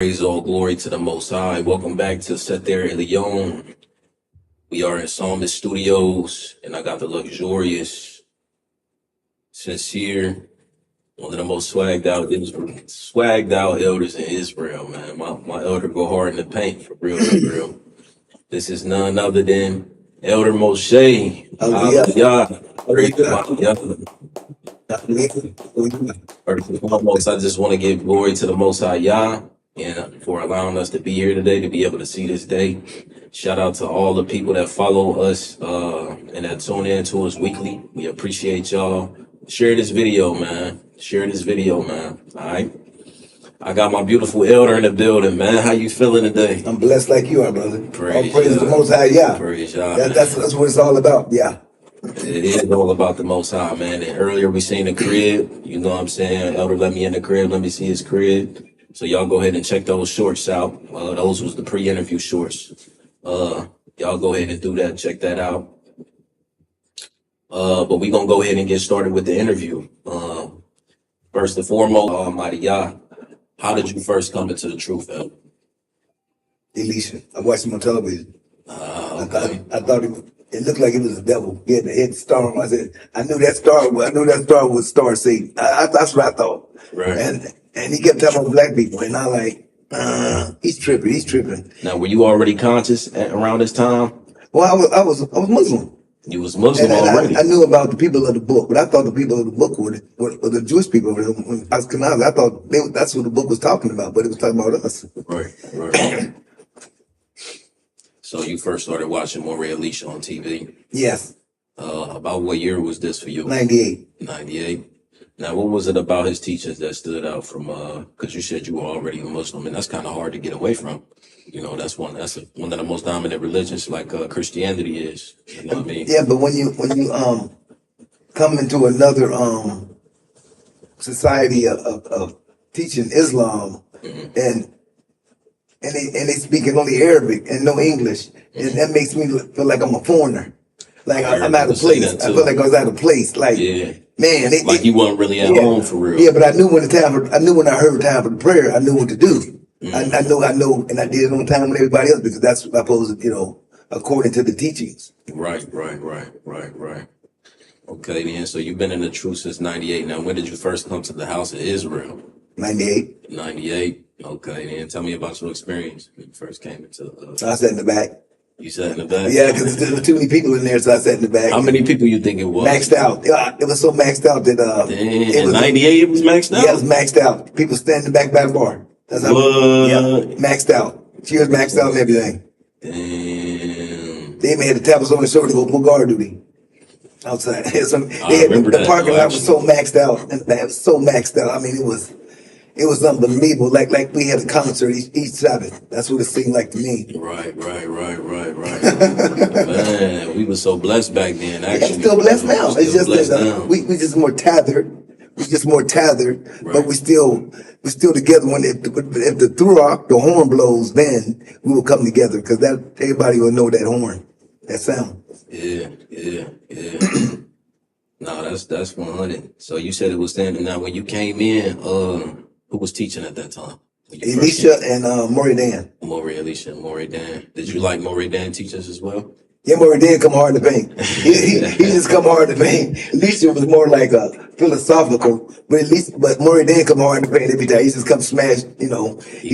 Praise all glory to the Most High. Welcome back to Set There Leon. We are in Psalmist Studios, and I got the luxurious, sincere, one of the most swagged out elders in Israel, man. My elder go hard in the paint, for real, for real. This is none other than Elder Moshe. Hallelujah. First and foremost, I just want to give glory to the Most High Yah and for allowing us to be here today, to be able to see this day. Shout out to all the people that follow us and that tune in to us weekly. We appreciate y'all. Share this video, man. Share this video, man. All right. I got my beautiful elder in the building, man. How you feeling today? I'm blessed like you are, brother. Praise All praise the Most High, yeah. Praise y'all. That's what it's all about, yeah. It is all about the Most High, man. And earlier we seen the crib. You know what I'm saying? Elder let me in the crib. Let me see his crib. So y'all go ahead and check those shorts out. Those was the pre-interview shorts. Y'all go ahead and do that. Check that out. But we gonna go ahead and get started with the interview. First and foremost, Almighty Yah, how did you first come into the truth, Elder? Elisha. I watched him on television. Okay. I thought it looked like it was the devil. He had the head star on. I said, I knew that star was Star Satan. That's what I thought. Right. And he kept talking about black people, and I like, he's tripping. Now, were you already conscious around this time? Well, I was Muslim. You was Muslim And already. I knew about the people of the book, but I thought the people of the book were the Jewish people. When I was Ashkenazi, I thought that's what the book was talking about, but it was talking about us. Right. So you first started watching Moseh Elisha on TV. Yes. About what year was this for you? 98. 98. Now, what was it about his teachings that stood out from, because you said you were already a Muslim, and that's kind of hard to get away from. You know, that's one of the most dominant religions, like Christianity is. You know what I mean? Yeah, but when you come into another society of teaching Islam, and they speaking only Arabic and no English, and that makes me feel like I'm a foreigner. Like I'm out of place. I feel like I was out of place. Like, man, like you weren't really at home for real. Yeah, but I knew when I heard time for the prayer, I knew what to do. I know, and I did it on time with everybody else because that's what I'm supposed to, according to the teachings. Right. Okay, then. So you've been in the truth since 98. Now, when did you first come to the house of Israel? 98. 98. Okay, then. Tell me about your experience when you first came into. I sat in the back. You sat in the back? Yeah, because there were too many people in there, so I sat in the back. How many people you think it was? Maxed out. It was so maxed out that in 98 it was maxed out? Yeah, it was maxed out. People standing in the back by the bar. That's how maxed out. She was maxed out and everything. Damn. They even had the tablets on the shoulder to go guard duty outside. The parking lot was so maxed out. And it was so maxed out. I mean, it was unbelievable. Like we had a concert each Sabbath. That's what it seemed like to me. Right. Man, we were so blessed back then. Actually, I'm still blessed now. It's just that we just more tethered. Right. But we still together. When if the through the horn blows, then we will come together because that everybody will know that horn, that sound. Yeah. No, that's 100. So you said it was standing. Now, when you came in, who was teaching at that time? Elisha and Moshe Dan. Elisha and Moshe Dan. Did you like Moshe Dan teachers as well? Yeah, Moshe Dan come hard to paint. He just come hard to paint. Elisha was more like a philosophical, but Moshe Dan come hard to paint every time. He just come smash, He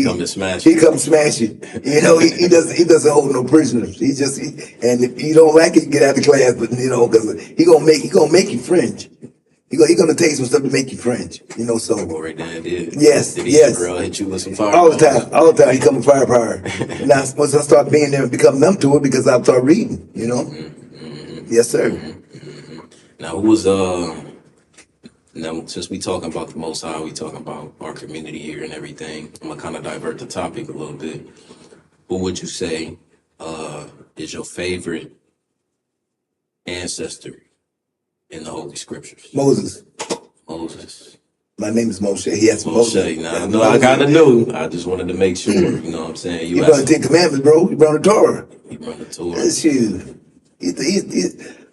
come to smash. He come smash it. He doesn't hold no prisoners. And if you don't like it, get out of class. But because he gonna make you fringe. He gonna tell you some stuff to make you fringe. So. Moshe Dan did. Yes. Did he hit you with some fire? All the time. He come with fire. Now once I start being there and become numb to it because I start reading. Yes, sir. Now who was Now, since we talking about the Most High, we talking about our community here and everything, I'm gonna kind of divert the topic a little bit. Who would you say is your favorite ancestor in the Holy Scriptures? Moses. My name is Moshe. Yes, Moshe. Now, I know I kind of knew. I just wanted to make sure. You know what I'm saying? You brought the 10 Commandments, bro. You brought the Torah. He brought the Torah. Shoot.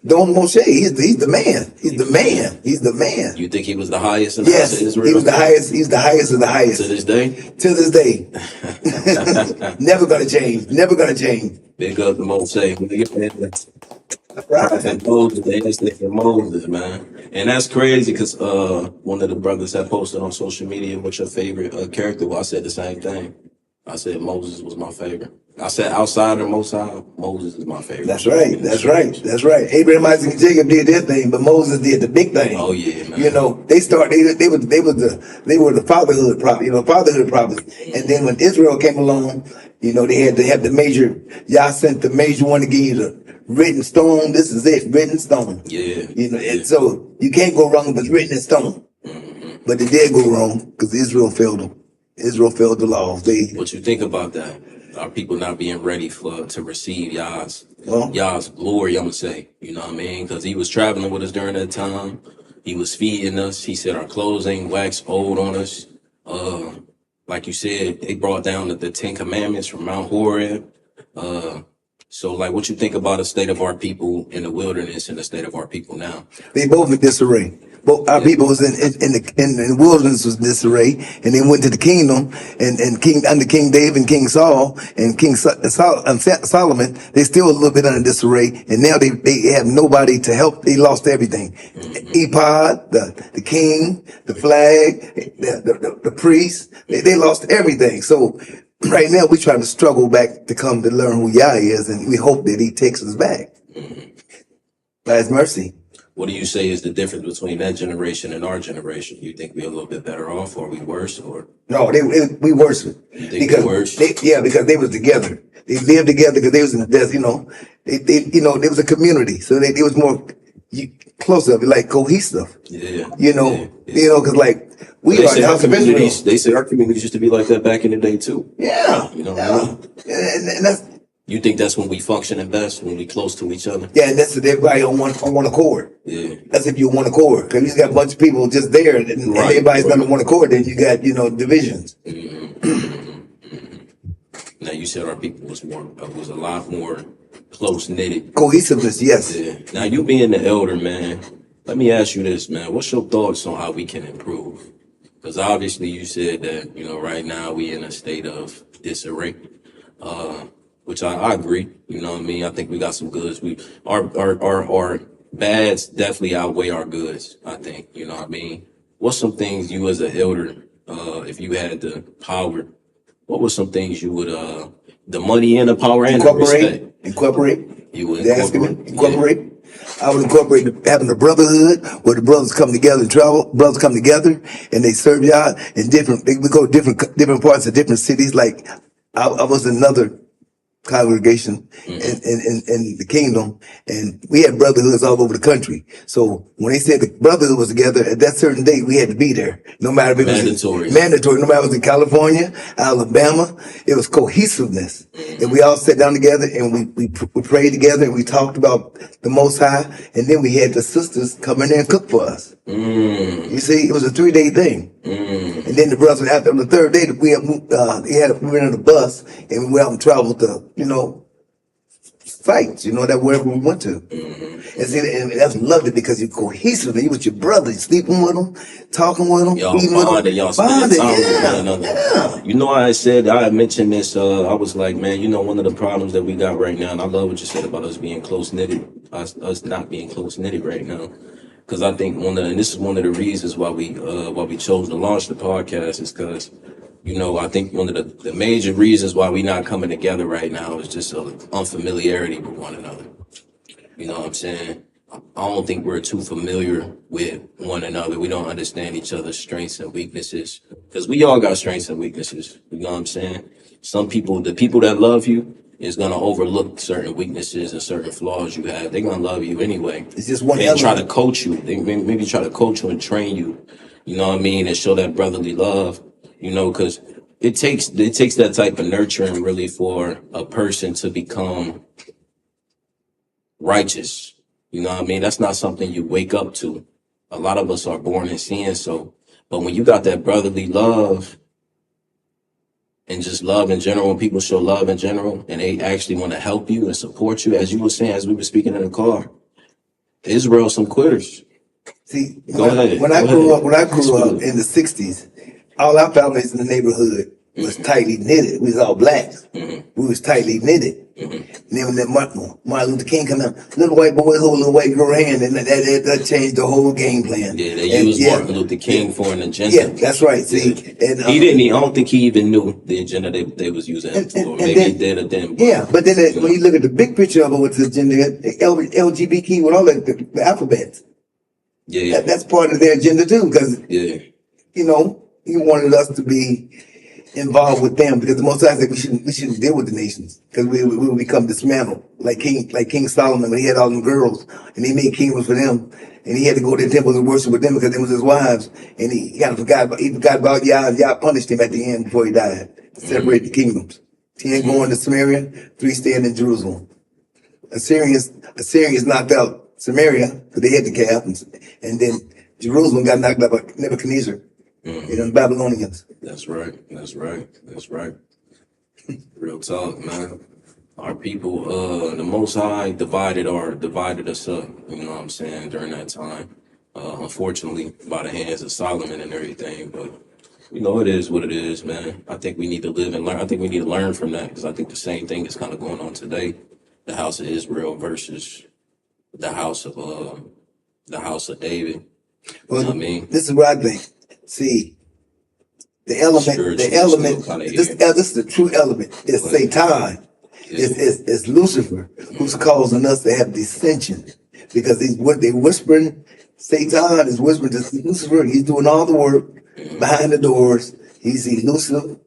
Don Moshe, he's the man. He's the man. He's the man. You think he was the highest in the Yes, house of Israel? he was the highest. He's the highest of the highest. To this day? To this day. Never gonna change. Never gonna change. Big up to Moshe. Right. And Moses, man. And that's crazy because one of the brothers had posted on social media what's your favorite character. Well, I said the same thing. I said Moses was my favorite. I said outside of Moshe, Moses is my favorite. That's right. That's right. That's right. Abraham, Isaac, and Jacob did their thing, but Moses did the big thing. Oh yeah, man. You know, they were the fatherhood prophet. You know, fatherhood prophets. And then when Israel came along, you know, they had to have the major. Yah sent the major one to give you the written stone. This is it, written stone. Yeah. You know, and so you can't go wrong with written in stone. But they did go wrong because Israel failed them. Israel failed the laws. What you think about that? Are people not being ready to receive Yah's glory? I'm gonna say, you know what I mean? Because he was traveling with us during that time. He was feeding us. He said our clothes ain't waxed old on us. Like you said, they brought down the 10 Commandments from Mount Horeb. So, like, what you think about the state of our people in the wilderness and the state of our people now? They both in disarray. Both our people was in the wilderness was disarray, and they went to the kingdom, and under King David and King Saul and King Solomon, they still a little bit under disarray, and now they have nobody to help. They lost everything. Ephod, the king, the flag, the priest, they lost everything. So right now we're trying to struggle back to come to learn who Yah is, and we hope that he takes us back by his mercy. What do you say is the difference between that generation and our generation? You think we're a little bit better off, or are we worse, or? No, we worse. You think we're worse? Because they was together. They lived together because they was in the desert. You know, there was a community, so they was more closer, like cohesive. Yeah. You know, because like we are the house of Israel. They say our communities used to be like that back in the day too. Yeah. You know what I mean? And that's. You think that's when we functioning best, when we close to each other? Yeah, and that's if everybody on one accord. Yeah. That's if you want accord. Because you just got a bunch of people just there, and everybody's not on one accord, then you got, divisions. Now, you said our people was a lot more close-knitted. Cohesiveness, yes. Yeah. Now, you being the elder, man, let me ask you this, man. What's your thoughts on how we can improve? Because obviously you said that, right now we in a state of disarray. Which I agree, you know what I mean? I think we got some goods. Our bads definitely outweigh our goods, I think, you know what I mean? What's some things you as an elder, if you had the power, what were some things you would, the money and the power and the respect? Incorporate. You would incorporate. Yeah. I would incorporate having a brotherhood where the brothers come together and travel. Brothers come together and they serve y'all in we go to different parts of different cities. Like I was in another congregation in the kingdom, and we had brotherhoods all over the country. So when they said the brotherhood was together at that certain date, we had to be there, no matter if it was mandatory. No matter if it was in California, Alabama, it was cohesiveness, and we all sat down together and we prayed together and we talked about the Most High, and then we had the sisters come in there and cook for us. You see, it was a 3-day thing. And then the brothers, after the third day, we went on a bus and we went out and traveled to, sites, that wherever we went to. And that's loved it because you're cohesive. You with your brother, you sleeping with them, talking with them, eating with them. Y'all spending time with one another. Yeah. I mentioned this, I was like, man, one of the problems that we got right now, and I love what you said about us being close-knitted, us not being close-knitted right now. Because I think and this is one of the reasons why we chose to launch the podcast is because, I think one of the major reasons why we not coming together right now is just unfamiliarity with one another. You know what I'm saying? I don't think we're too familiar with one another. We don't understand each other's strengths and weaknesses because we all got strengths and weaknesses. You know what I'm saying? The people that love you, is going to overlook certain weaknesses and certain flaws you have. They're going to love you anyway. It's just one element. Try to coach you. They maybe try to coach you and train you, you know what I mean, and show that brotherly love, because it takes that type of nurturing really for a person to become righteous. You know what I mean? That's not something you wake up to. A lot of us are born in sin, but when you got that brotherly love, and just love in general, when people show love in general and they actually want to help you and support you, as you were saying, as we were speaking in the car, Israel some quitters. See, Go ahead. when I grew up Spill. in the '60s, all our families in the neighborhood was tightly knitted. We was all blacks. We was tightly knitted. And then when that Martin Luther King come out, little white boy hold little white girl hand, and that changed the whole game plan. Yeah, they used Martin Luther King for an agenda. Yeah, that's right. See, and he didn't. I don't think he even knew the agenda they was using him for. Maybe he did or didn't. Yeah, but then when you look at the big picture of it, what's the agenda? LGBT with all the alphabets. Yeah, that's part of their agenda too, because he wanted us to be involved with them, because the Most High said we shouldn't deal with the nations, because we will become dismantled, like King Solomon, when he had all them girls and he made kingdoms for them, and he had to go to the temples and worship with them because they was his wives, and he kind of forgot about Yah, and Yah punished him at the end before he died, separate the kingdoms. 10 going to Samaria, 3 staying in Jerusalem. Assyrians knocked out Samaria, because they had the calf, and then Jerusalem got knocked out by Nebuchadnezzar, the Babylonians. That's right. Real talk, man. Our people, the Most High divided us up, you know what I'm saying, during that time. Unfortunately, by the hands of Solomon and everything, but it is what it is, man. I think we need to live and learn. I think we need to learn from that, because I think the same thing is kind of going on today. The house of Israel versus the house of David. Well, you know what I mean? This is what I think. See, this is the true element. It's Satan. It's Lucifer, who's causing us to have dissension, because they whispering. Satan is whispering to Lucifer. He's doing all the work behind the doors. He's elusive,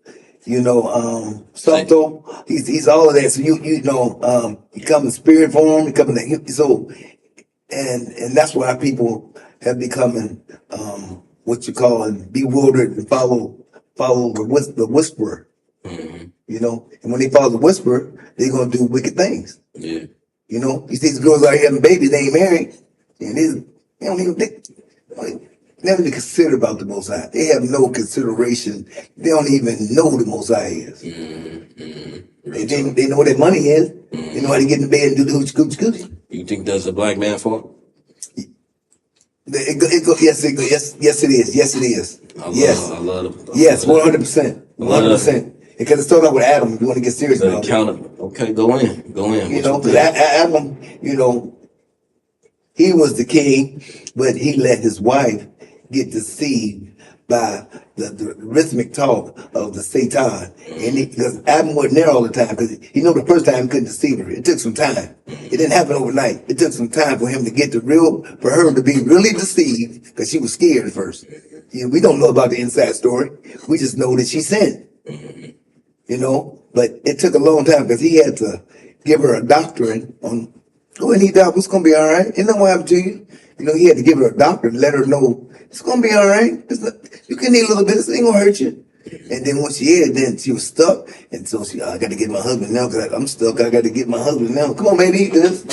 subtle. He's all of that. So he come in spirit form. He come in and that's why people have become what you call bewildered and follow the whisperer. And when they follow the whisperer, they're gonna do wicked things. Yeah. You see these girls out here having babies, they ain't married, and they don't even never even consider about the Most High. They have no consideration. They don't even know who the Most High is. They know what their money is. They know how to get in bed and do the hoochie coochie coochie. You think that's a black man fault? Yes, it is. Yes, it is. I love yes, 100%. 100%. Because it started out with Adam. If you want to get serious about it. Okay, go in. Adam, he was the king, but he let his wife get deceived by the rhythmic talk of the Satan. And because Adam wasn't there all the time, because the first time he couldn't deceive her. It took some time. It didn't happen overnight. It took some time for him to get for her to be really deceived, because she was scared at first. We don't know about the inside story. We just know that she sinned. But it took a long time, because he had to give her a doctrine on, and he died, it's going to be all right. Ain't nothing will happen to you. He had to give her a doctrine, let her know it's going to be all right. You can eat a little bit. This ain't going to hurt you. And then once she ate, then she was stuck. And so I got to get my husband now, because I'm stuck. I got to get my husband now. Come on, baby, eat this.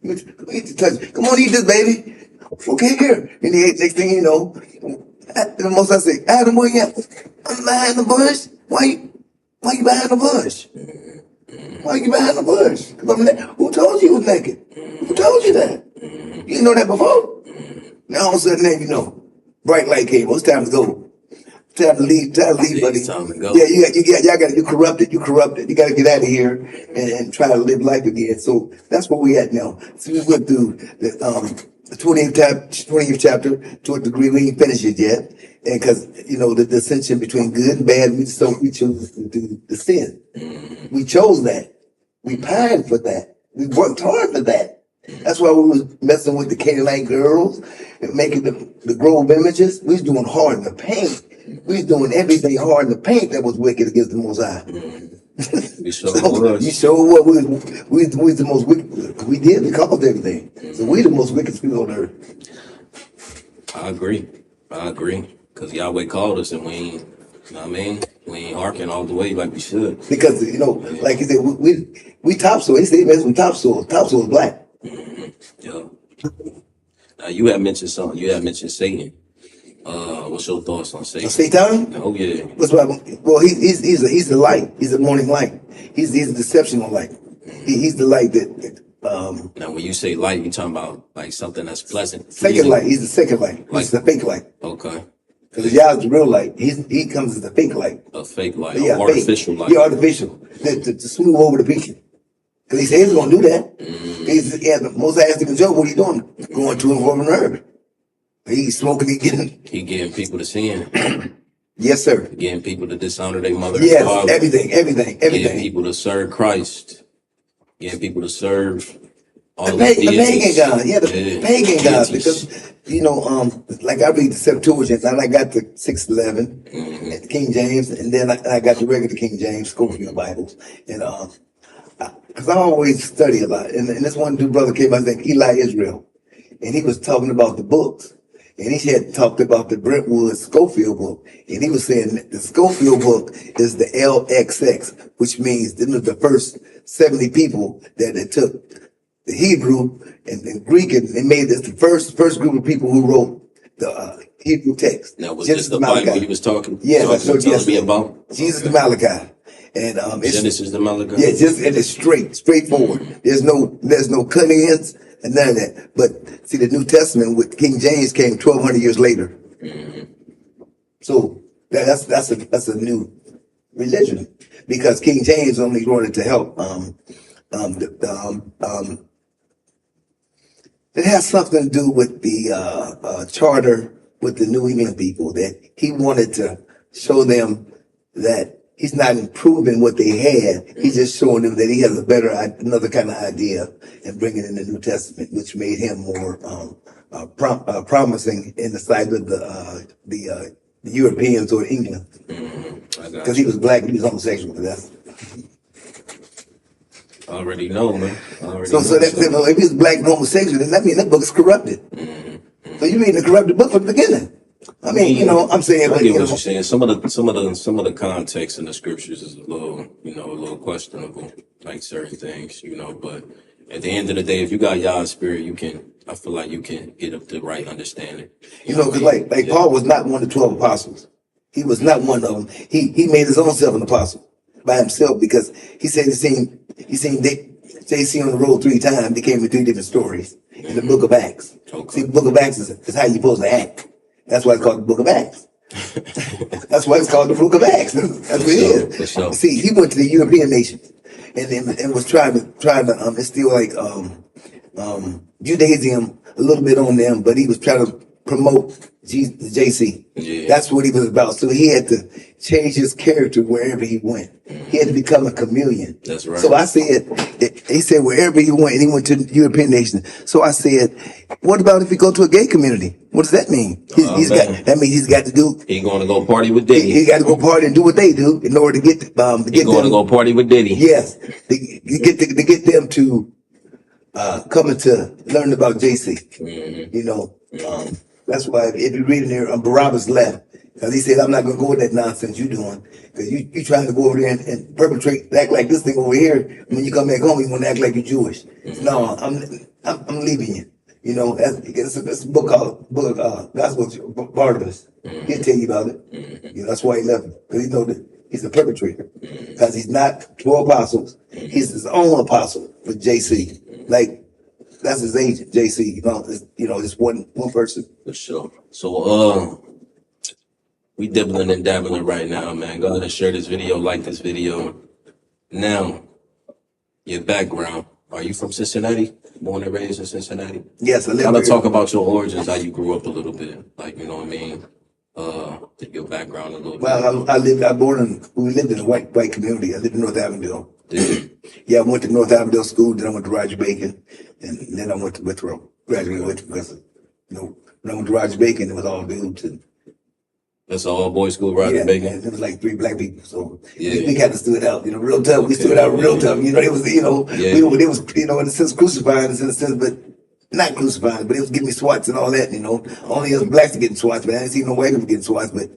Come on, eat this, baby. Okay, here. And he ate. Next thing you know, the Most I say, Adam, where you at? I'm behind the bush. Why you behind the bush? Why you behind the bush? Who told you you was naked? Who told you that? You didn't know that before? Now all of a sudden, now bright light came. It's time to go. Time to leave, buddy. It's time to go. Yeah, you corrupted. You got to get out of here and try to live life again. So that's where we at now. So we went through the 20th chapter to a degree. We ain't finished it yet. And because, the dissension between good and bad, we chose to do the sin. We chose that. We pined for that. We worked hard for that. That's why we was messing with the Canaanite girls and making the grove images. We was doing hard in the paint. We was doing everything hard in the paint that was wicked against the Most High. You sure You showed what we was the most wicked. We did. We caused everything. So we the most wicked people on earth. I agree. Because Yahweh called us, and we ain't, we ain't harking all the way like we should. Because, like you said, we topsoil. They say mess with topsoil. Topsoil is black. Yeah. Now you have mentioned something. You have mentioned Satan. What's your thoughts on Satan? Satan? Oh yeah. Well, he's the light. He's the morning light. He's the deceptional light. He's the light that Now, when you say light, you talking about like something that's pleasant, second pleasing? light. He's the second light. He's the fake light. Okay. Because Yah's the real light. He comes as a fake light. A fake light, Yeah, artificial fake. light. Yeah, artificial. To smooth over the people. Because he said he's going to do that. Moseh asked him, Joe, what are you doing? Going to and from the herb. He's smoking, He getting people to sin. Yes, sir. Getting people to dishonor their mother and Yes, father. everything. Getting people to serve Christ. Getting people to serve all The the pagan God. Yeah, the pagan God. deities. Because, like I read the Septuagint, and I got the 611, and the King James, and then I got the regular King James, Schofield Bibles. And, because I always study a lot. And this one dude brother came, I think, Eli Israel. And he was talking about the books. And he had talked about the Brentwood Schofield book. And he was saying that the Schofield book is the LXX, which means them are the first 70 people that it took the Hebrew and Greek, and they made this the first group of people who wrote the Hebrew text. Now, was this the Bible he was talking? Yeah, that's what telling me about? Jesus the Malachi. And Genesis the Malachi. Yeah, and it's straightforward. There's no cut-ins and none of that. But see, the New Testament with King James came 1,200 years later. So that's a new religion, because King James only wrote it to help. It has something to do with the charter with the New England people, that he wanted to show them that he's not improving what they had. He's just showing them that he has another kind of idea, and bringing in the New Testament, which made him more promising in the sight of the Europeans or England. Because he was black, he was homosexual. I already know, man. So if he's black and homosexual, then that means that book is corrupted. So you reading a corrupted book from the beginning. I mean, I'm saying, I get what you're saying. Some of the context in the scriptures is a little questionable, like certain things, but at the end of the day, if you got Yah's spirit, I feel like you can get up the right understanding. Because like Paul was not one of the 12 apostles. He was not one of them. He made his own self an apostle by himself, because he said he seen JC on the road 3 times. They came with 3 different stories in the book of Acts. Okay. See, the book of Acts is how you're supposed to act. That's why it's called the book of Acts. That's why it's called the book of Acts. That's what it is. Sure. See, he went to the European nations and was trying to instill like Judaism a little bit on them, but he was trying to promote JC. Yeah. That's what he was about. So he had to change his character wherever he went. He had to become a chameleon. That's right. So I said, he said wherever he went, and he went to the European nations. So I said, what about if he go to a gay community? What does that mean? That means he's got to do. He's going to go party with Diddy. He got to go party and do what they do in order to get he's going to go party with Diddy. Yes, to get them to coming to learn about JC. That's why if you read in there, Barabbas left. Because he said, I'm not going to go with that nonsense you're doing. Because you trying to go over there and perpetrate, act like this thing over here. When you come back home, you want to act like you're Jewish. No, I'm leaving you. It's a book called Gospel of Barnabas. He'll tell you about it. That's why he left. Because he know that he's a perpetrator. Because he's not 12 apostles. He's his own apostle with JC. Like, that's his agent, JC. It's one person. For sure. So, we dibbling and dabbling right now, man. Go ahead and share this video, like this video. Now, your background. Are you from Cincinnati? Born and raised in Cincinnati? Yes, I live here. Kind of talk about your origins, how you grew up a little bit. Like, you know what I mean? Your background a little bit. Well, we lived in a white community. I lived in North Avondale. Yeah, I went to North Avondale School, then I went to Roger Bacon, and then I went to Withrow. Graduated with because, when I went to Roger Bacon, it was all dudes. That's an all-boys school, Roger Bacon? Yeah, it was like 3 black people, so we kind of stood out, real tough. Okay, we stood out real tough. It was, it was, in a sense, crucifying, in a sense, but not crucifying, but it was giving me swats and all that, Only us blacks are getting swats, but I didn't see no white people getting swats, but,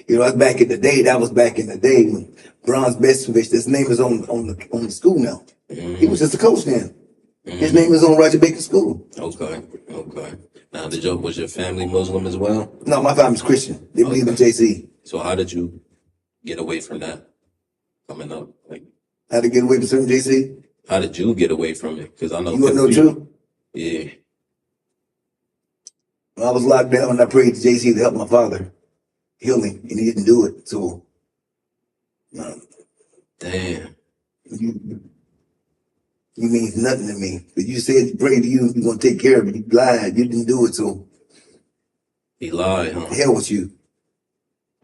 that's back in the day. That was back in the day when Bronze Bestovich, his name is on the school now. Mm-hmm. He was just a coach then. Mm-hmm. His name is on Roger Bacon School. Okay. Now, was your family Muslim as well? No, my family's Christian. They believe in JC. So how did you get away from that coming up? How to get away from certain JC? How did you get away from it? Because I know You want to know true? Yeah. When I was locked down and I prayed to JC to help my father heal me, and he didn't do it. So, Damn. you mean nothing to me. But you said pray to you, you're gonna take care of me. You lied. You didn't do it. So he lied, huh? hell with you.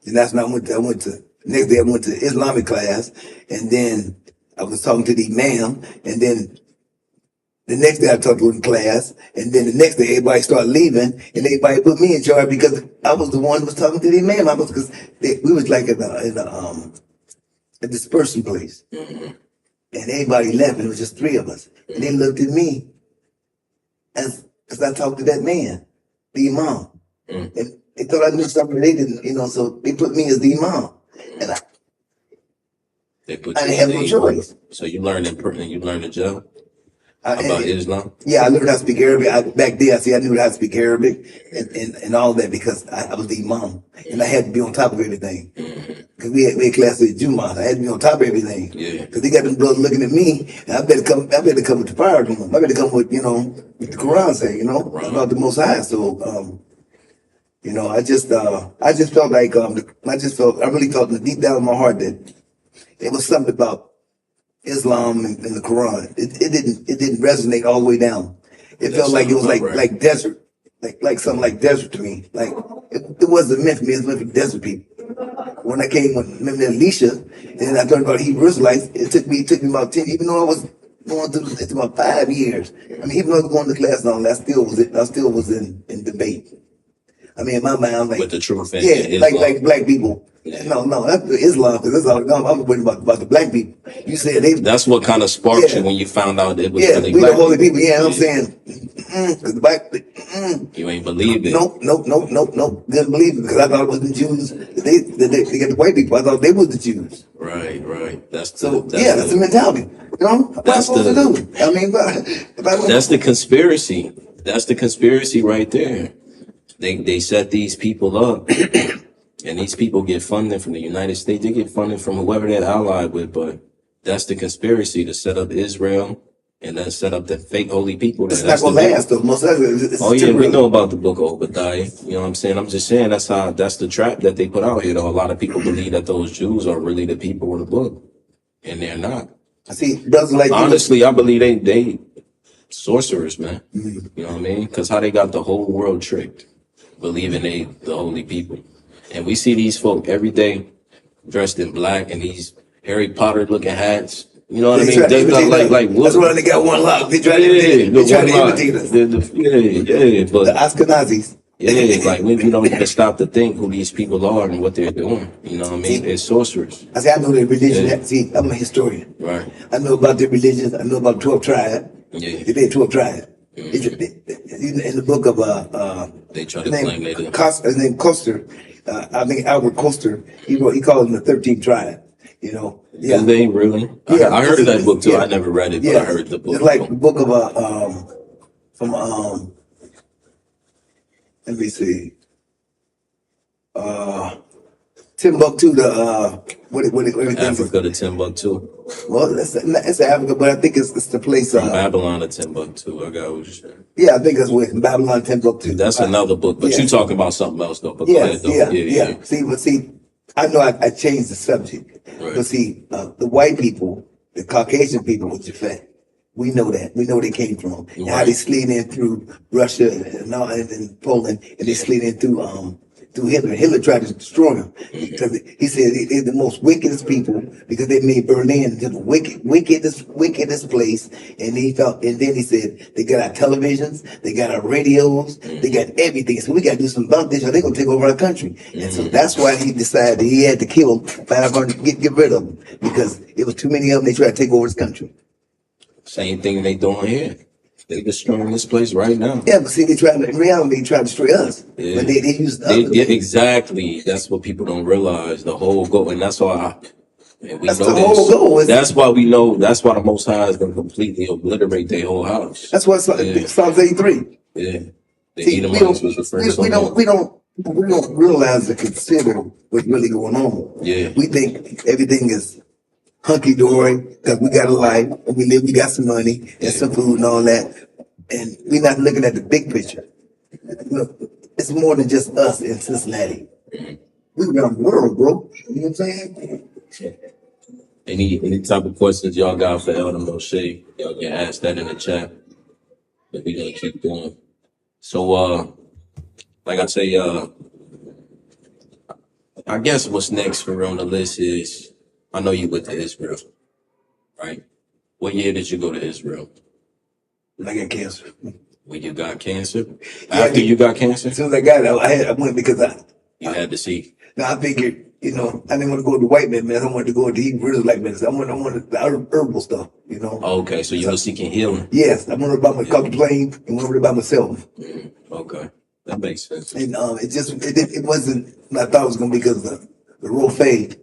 And that's when I went to next day I went to Islamic class, and then I was talking to the imam, and then the next day I talked to him in class, and then the next day everybody started leaving, and everybody put me in charge because I was the one who was talking to the imam. Because we was like in a dispersion place, and everybody left, and it was just three of us, and they looked at me as I talked to that man, the imam, and they thought I knew something they didn't, so they put me as the imam, and I didn't have no choice. So you learned in jail about Islam? Yeah, I learned how to speak Arabic. Back there, I knew how to speak Arabic and all that because I was the imam, and I had to be on top of everything. Because we had classes at Juma, I had to be on top of everything. Yeah. Because they got them brothers looking at me, and I better come with the fire. I better come with what the Quran say, about the Most High. So, I just felt like I really felt deep down in my heart that there was something about Islam and the Quran. It didn't resonate all the way down. It felt like it was like desert, like something like desert to me. Like it wasn't meant for me. It was meant for desert people. When I came with Alicia, and I learned about Hebrew Israelites, it took me about 10. Even though I was going through it took about 5 years. I mean, even though I was going to class and all that, I still was in debate. I mean, in my mind, I'm like with the truth. Like black people. Yeah. No, that's Islam, because that's all I'm worried about the black people. You said that's what kind of sparked you when you found out it was really we black the holy people. Yeah, I'm saying, because the black, you ain't believed it. Nope. Didn't believe it because I thought it was the Jews. They got the white people. I thought they was the Jews. Right. That's the mentality. What am I supposed to do? I mean, that's the conspiracy. That's the conspiracy right there. They set these people up. And these people get funding from the United States. They get funding from whoever they're allied with. But that's the conspiracy to set up Israel and then set up the fake holy people. It's not going to last, though. We know about the book of Obadiah. You know what I'm saying? I'm just saying that's the trap that they put out here, though. A lot of people believe that those Jews are really the people of the book. And they're not. I see brothers like honestly, I believe they sorcerers, man. Mm-hmm. You know what I mean? Because how they got the whole world tricked, believing they the holy people. And we see these folk every day dressed in black and these Harry Potter looking hats. You know what I mean? They got like what? That's why they got one lock. They try to imitate us. But the Ashkenazis. Like we don't even stop to think who these people are and what they're doing. You know what I mean? They're sorcerers. I know their religion. See, I'm a historian. Right. I know about their religions. I know about 12 tribes. Yeah. They're 12 tribes. Mm-hmm. In the book of they try to claim they do. His name Coster. I think Albert Coster. He called them the 13th tribe. Yeah, they really. I heard of that book too. Yeah. I never read it, but I heard the book. It's like the book of from let me see, Timbuktu to Africa to Timbuktu. Well, it's Africa, but I think it's the place from Babylon to Timbuktu. I got what you're saying. Yeah, I think that's where Babylon Timbuktu. That's another book, but you're talking about something else though. But yeah. See, I know I changed the subject, right. But see, the white people, the Caucasian people with Japhet, we know that. We know where they came from. Right. And how they slid in through Russia and Poland, and they slid in through Hitler. Hitler tried to destroy them because he said they're the most wickedest people because they made Berlin into the wickedest place. And then he said they got our televisions, they got our radios, they got everything. So we got to do something about this, or they're gonna take over our country. And so that's why he decided he had to kill 500, get rid of them because it was too many of them. They tried to take over his country. Same thing they doing here. They destroying this place right now. Yeah, but see, in reality, they try to destroy us. Yeah. But they use exactly. That's what people don't realize. The whole goal, and that's why that's the whole goal. That's why we know. That's why the Most High is going to completely obliterate their whole house. That's why Psalms 83. Yeah. See, we don't realize or consider what's really going on. Yeah. We think everything is hunky dory because we got a life and we live. We got some money and some food and all that, and we're not looking at the big picture. Look, it's more than just us in Cincinnati. We around the world, bro. You know what I'm saying? Any type of questions y'all got for Elder Moshe, y'all can ask that in the chat. But we gonna keep going. So like I say, I guess what's next for on the list is I know you went to Israel, right? What year did you go to Israel? I got cancer. When you got cancer? Yeah, After you got cancer? as soon as I got it, I went because You had to see. now I figured, I didn't want to go to the white man, I wanted to go to Hebrew Israelite medicine. I wanted the herbal stuff, Okay, so you were seeking healing. Yes, I wanted about my caught the plane and wanted about myself. Okay, that makes sense. And it wasn't what I thought it was gonna be because the Rofe,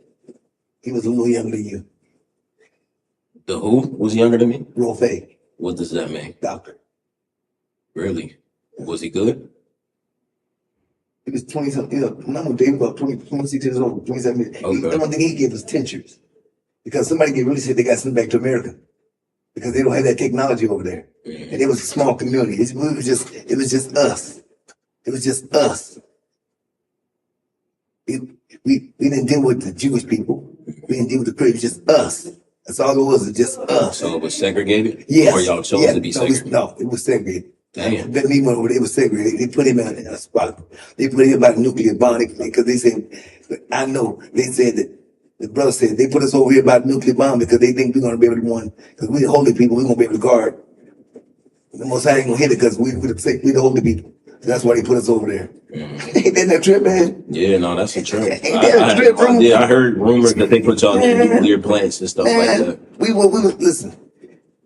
he was a little younger than you. The who was younger than me? Rofe, What does that mean? doctor. Really? Was he good? He was 20 something, I'm Dave about 26 years old, 27 years. I Okay. don't think he gave us tinctures. Because somebody get really sick, they got sent back to America. Because they don't have that technology over there. And it was a small community. It was just us. It was just us. We didn't deal with the Jewish people. We didn't deal with the Christians. Just us. That's all it was. Just us. So it was segregated? Yes. Or y'all chose to be segregated? No, it was segregated. Damn. Then he went over there. It was segregated. They put him in a spot. They put him about nuclear bomb because they said, I know. They said that the brother said they put us over here about nuclear bomb because they think we're going to be able to one. Because we the holy people, we're going to be able to guard. The Most High ain't going to hit it because we the holy people. So that's why they put us over there. Ain't that a trip, man? Yeah, no, that's a trip. Ain't that a trip, bro? Yeah, I heard rumors that they put y'all in nuclear plants and stuff like that. We were listen.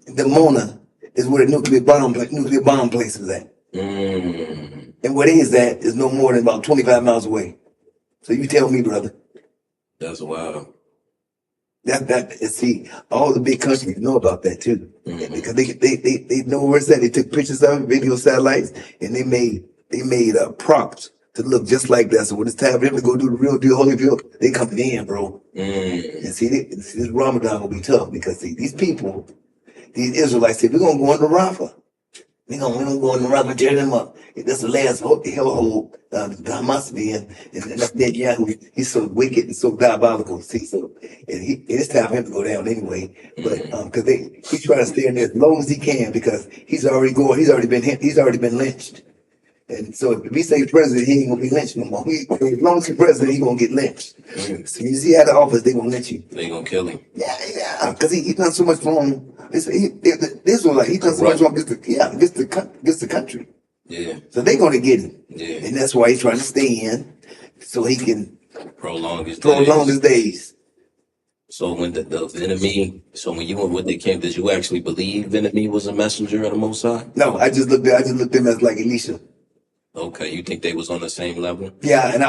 The Mona is where the nuclear bomb place is at. And where it is at is no more than about 25 miles away. So you tell me, brother. That's wild. See, all the big countries know about that too. Because they know where it's at. They took pictures of it, video satellites, and they made props to look just like that. So when it's time for them to go do the real deal, Holyfield, they coming in, bro. And see, this Ramadan will be tough because see, these people, these Israelites said, we're gonna go into Rafah. We're gonna go into Rafah and tear them up. That's the last hellhole the Hamas be in. And that's Netanyahu. He's so wicked and so diabolical. See, so it's time for him to go down anyway. But because he's trying to stay in there as long as he can because he's already been lynched. And so if he say president, he ain't gonna be lynched no more. As long as he's president, he gonna get lynched. So you see out of office, they gonna lynch you. They gonna kill him. Yeah, because he done so much wrong. This was like he done so much wrong against the country. Yeah. So they gonna get him. Yeah. And that's why he's trying to stay in, so he can prolong his days. So when the enemy, so when you went with the camp, did you actually believe the enemy was a messenger of the Most High? No, I just looked at him as like Elisha. Okay, you think they was on the same level? Yeah, and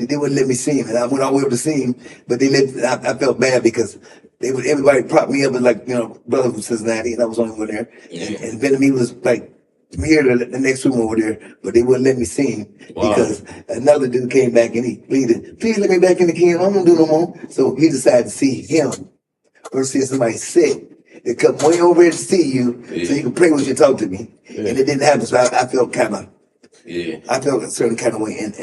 they wouldn't let me see him, and I went all the way up to see him, but I felt bad because everybody propped me up as like brother from Cincinnati, and I was only one there, and Benjamin was like here the next room over there, but they wouldn't let me see him because another dude came back and he pleaded, please let me back in the kingdom, I'm gonna do no more. So he decided to see him versus seeing somebody sick. They come way over here to see you so you can pray with you and talk to me, and it didn't happen. So I felt kind of. Yeah, I felt a certain kind of way, and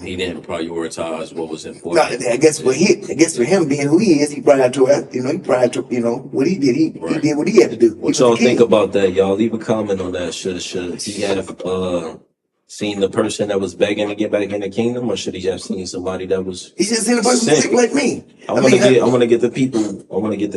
he didn't prioritize what was important. No, I guess for him being who he is, he prioritized, what he did. He did what he had to do. What y'all think about that, y'all? Leave a comment on that. Should he have seen the person that was begging to get back in the kingdom, or should he have seen somebody that was? He should have seen a person sick like me. I want to get the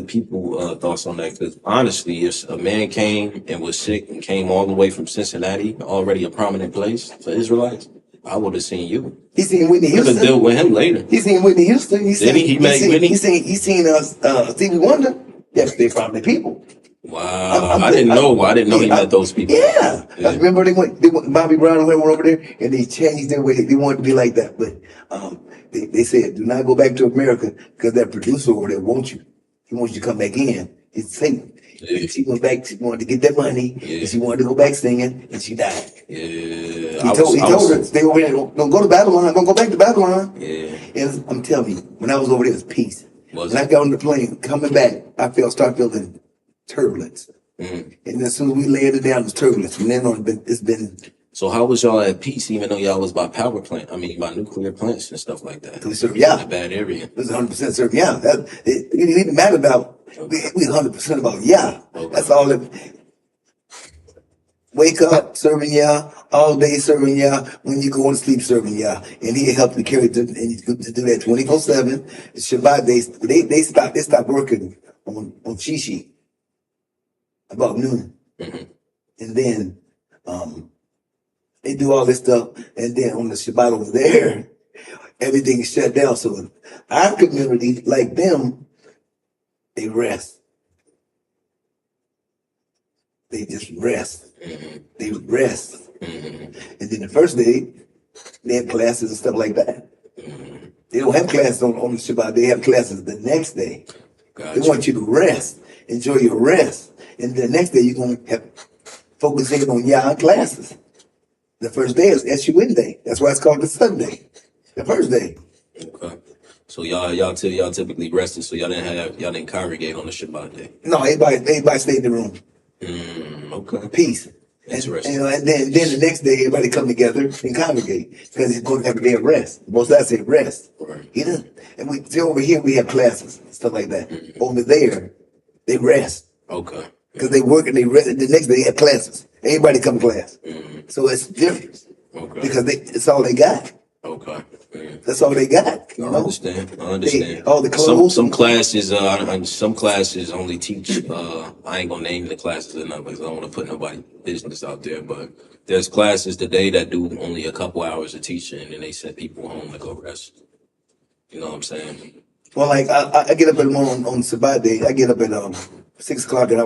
people thoughts on that because honestly, if a man came and was sick and came all the way from Cincinnati, already a prominent place for Israelites, I would have seen you. He seen Whitney Houston. Could have dealt with him later. He seen Whitney Houston. He seen Stevie Wonder. Yes, they prominent people. Wow, I didn't know he met those people. Yeah. I remember they went Bobby Brown and went over there and they changed their way. They wanted to be like that, but they said, do not go back to America because that producer over there wants you. He wants you to come back in. It's safe. Yeah. She went back. She wanted to get that money, and she wanted to go back singing, and she died. Yeah. He told her, stay over here. Don't go to Babylon. Don't go back to Babylon. Yeah. And I'm telling you, when I was over there, it was peace. When I got on the plane coming back, I start feeling turbulence. And as soon as we landed down, it was turbulence. From then on, it's been. So how was y'all at peace, even though y'all was by power plant? I mean, by nuclear plants and stuff like that. We served Yah. A bad area. It was 100% served Yah. It didn't even matter about. We 100% about Yah. Okay. That's all. Wake up serving Yah, all day serving Yah. When you go to sleep serving Yah, and He helped you carry to do that 24/7. Shabbat they stopped working on Shishi about noon, and then they do all this stuff, and then on the Shabbat over there, everything is shut down. So our community, like them, they rest. They just rest. They rest. And then the first day, they have classes and stuff like that. They don't have classes on the Shabbat. They have classes the next day. Gotcha. They want you to rest. Enjoy your rest. And the next day, you're going to have focusing on Yah classes. The first day is SUN day. That's why it's called the Sunday. The first day. Okay. So y'all typically rested, so y'all didn't congregate on the Shabbat day. No, everybody stayed in the room. Okay. Peace. Interesting. And then the next day, everybody come together and congregate because it's going to have a day of rest. Most of us say rest. Right. You know? And we see over here, we have classes and stuff like that. Over there, they rest. Okay. Because they work and they rest. The next day, they have classes. Everybody come to class. So it's different. Okay. Because it's all they got. Okay. That's all they got. You I know? understand. All the clothes. Some classes only teach. I ain't gonna name the classes or nothing because I don't want to put nobody's business out there. But there's classes today that do only a couple hours of teaching, and then they send people home to go rest. You know what I'm saying? Well, like I get up in the morning on Shabbat day. I get up at 6 o'clock and I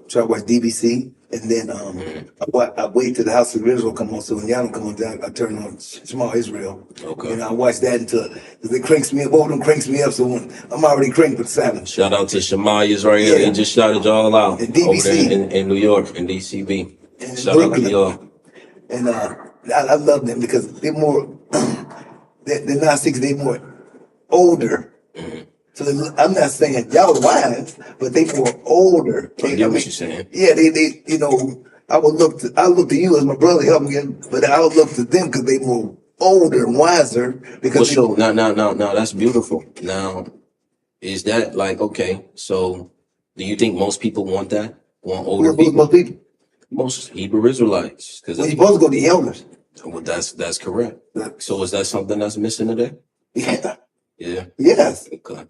try to watch DBC, and then I wait till the House of Israel come on. So when y'all don't come on, I turn on Shema Israel. Okay. And I watch that until it cranks me up. Both of them cranks me up. So when I'm already cranked for the Sabbath. Shout out to Shema Israel. Yeah. They just shouted y'all out and DBC. Over there in New York, in DCB. And shout out to y'all. And I love them because they're more. They're not 6. They're more older. So I'm not saying y'all wise, but they more older. I get what you're saying. Yeah, they you know, I look to you as my brother help me, but I would look to them because they more older and wiser. Because now, that's beautiful. Now, is that like okay? So, do you think most people want that? Want older people? Most people. Most Hebrew Israelites, because you're supposed to go to the elders. Well, that's correct. So, is that something that's missing today? Yeah. Yeah. Yes. Okay.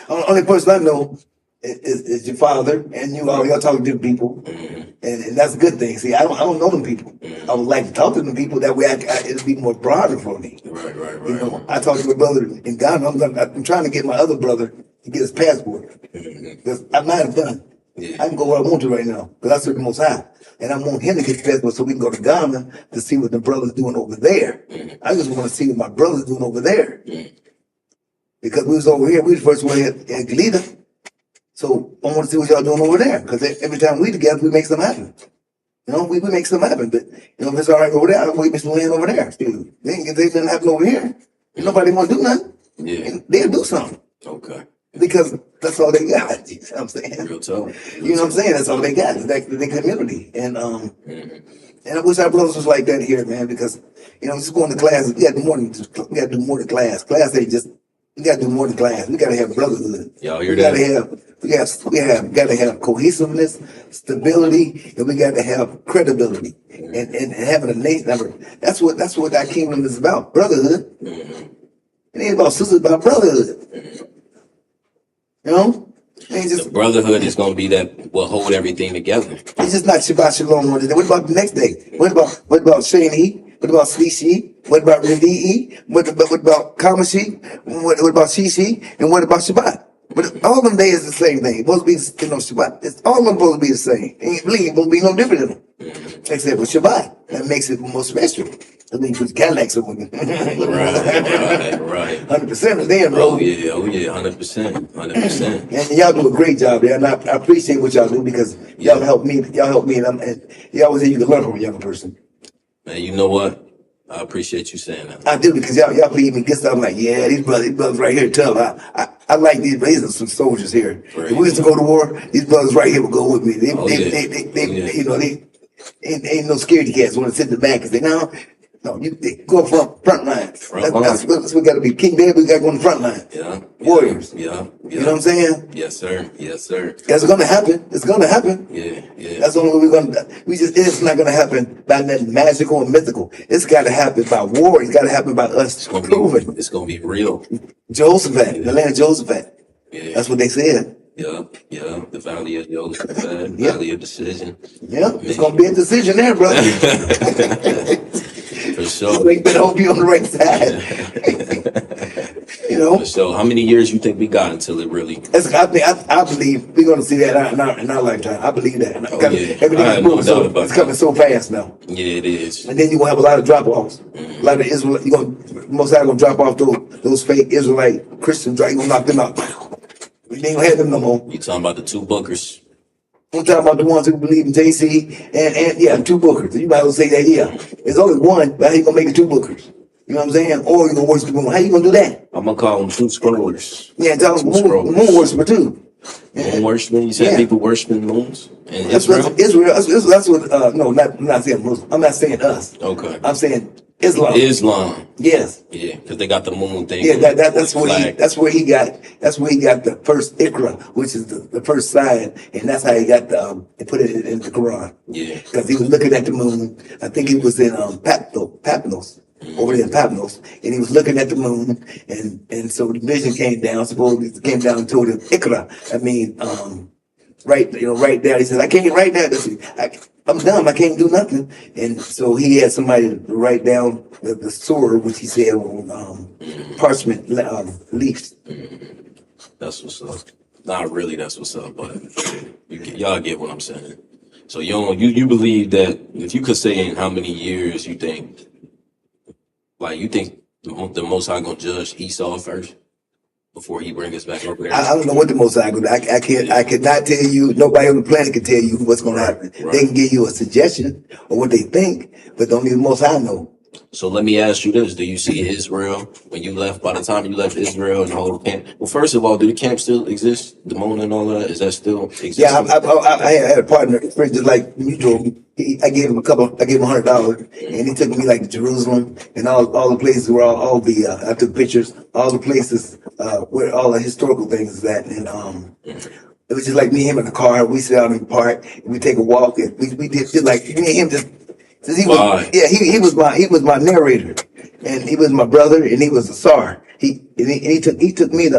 Only person I know is your father, and y'all talking to people, and that's a good thing. See, I don't know them people. I would like to talk to them people. That way, it'll be more broader for me. Right. You know, I talked to my brother in Ghana. I'm trying to get my other brother to get his passport because I'm not done. Yeah. I can go where I want to right now because I serve the Most High, and I want him to get his passport so we can go to Ghana to see what the brother's doing over there. I just want to see what my brother's doing over there. Because we was over here, we was the first one at Galita. So I want to see what y'all doing over there. Because every time we together, we make something happen. You know, we make something happen. But, you know, if it's all right over there, I'll wait Mr. Lynn over there. Dude, they ain't nothing happen over here. Nobody want to do nothing. Yeah. They'll do something. Okay. Because that's all they got. You know what I'm saying? Real talk. You know what I'm saying? That's all they got. It's their community. And I wish our brothers was like that here, man. Because, you know, just going to class, we got to do more than class. Class ain't just. We gotta do more than class. We gotta have brotherhood. Y'all hear that? We gotta have cohesiveness, stability, and we gotta have credibility. And having a nation. That's what our kingdom is about. Brotherhood. It ain't about sisters, it's about brotherhood. You know? The brotherhood is gonna be that will hold everything together. It's just not Shabbat Shalom one day. What about the next day? What about Shani? What about Slishi? What about Revi'i? What about Kamashi? What about Shishi? And what about Shabbat? But all of them days is the same thing. It's supposed to be, Shabbat. All of them supposed to be the same. Ain't supposed to be no different in them. Except for Shabbat. That makes it more special. I mean, put Cadillacs on it. Right. 100% of them, bro. Oh yeah, 100%. And y'all do a great job there, and I appreciate what y'all do because y'all help me. And you always say you can learn from a younger person. Man, you know what? I appreciate you saying that. I do because y'all feed me good stuff. I'm like, yeah, these brothers right here tough. I like these are some soldiers here. Right. If we was to go to war, these brothers right here would go with me. They you know, they ain't no scaredy cats want to sit in the back and say, no, you go front line. That's what we got to be. King David, we got to go on the front line. Yeah. Warriors. Yeah. You know what I'm saying? Yes, sir. Yes, sir. That's going to happen. It's going to happen. Yeah. That's the only way we're going to. It's not going to happen by nothing magical and mythical. It's got to happen by war. It's got to happen by us proving. It's going to be real. Jehoshaphat, the land of Jehoshaphat. Yeah. That's what they said. Yeah. The valley of Jehoshaphat, valley of decision. Yeah, it's going to be a decision there, brother. For sure. So you better hope you're on the right side. You know. For sure. How many years you think we got until it really? I believe we're going to see that in our lifetime. I believe that. Everything it's coming so fast now. Yeah, it is. And then you're going to have a lot of drop-offs. A lot of Israel, most likely going to drop off those fake Israelite Christians. You're going to knock them out. We ain't gonna have them no more. You talking about the two bookers? I'm talking about the ones who believe in JC and two bookers. You might as well say that, yeah. There's only one, but how you gonna make it two bookers? You know what I'm saying? Or you gonna worship the moon. How you gonna do that? I'm gonna call them two scrollers. Yeah, tell them moon worshiper too. Moon worshiping? You said people worshiping moons in Israel? Israel. That's what, no, I'm not saying Muslim. I'm not saying us. Okay. I'm saying Islam. Yes. Yeah, because they got the moon thing. Yeah, that's where he got the first Ikra, which is the first sign, and that's how he got they put it in the Quran. Yeah. Because he was looking at the moon. I think he was in Patmos, over there in Patmos, and he was looking at the moon, and so the vision came down. Supposedly it came down and told him Ikra. I mean, right there. He said, I can't write that. I'm dumb. I can't do nothing. And so he had somebody write down the surah, which he said on parchment leaves. That's what's up. Not really. That's what's up, but y'all get what I'm saying. So you believe that if you could say in how many years you think the Most High gonna judge Esau first before he bring us back over there? I don't know what the Most High gonna do. I cannot tell you. Nobody on the planet can tell you what's gonna happen. Right. They can give you a suggestion of what they think, but only the Most High know. So let me ask you this: do you see Israel when you left? By the time you left Israel and the whole camp, well, first of all, do the camp still exist? The Mona and all of that, is that still existing? Yeah, I had a partner, just like you told me. I gave him $100, and he took me like to Jerusalem and all the places where all the I took pictures, all the places where all the historical things is at, and it was just like me and him in the car. We sit out in the park, and we take a walk, and we did just like me and him just. He was my narrator, and he was my brother, and he was a czar. He took me to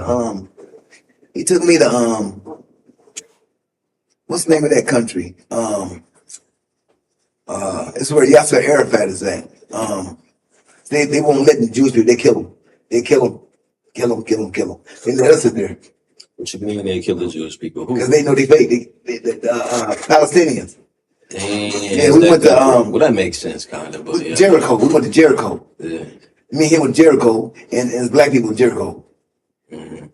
what's the name of that country? It's where Yasser Arafat is at. They won't let the Jewish people. They kill them. They kill them. They let us in there. What you mean they kill the Jewish people? Because they know they fake. Palestinians. Damn. Yeah, we went to well, that makes sense, kind of. But yeah. Jericho. We went to Jericho. Yeah. Me and him with Jericho, and it's black people in Jericho. Mm-hmm.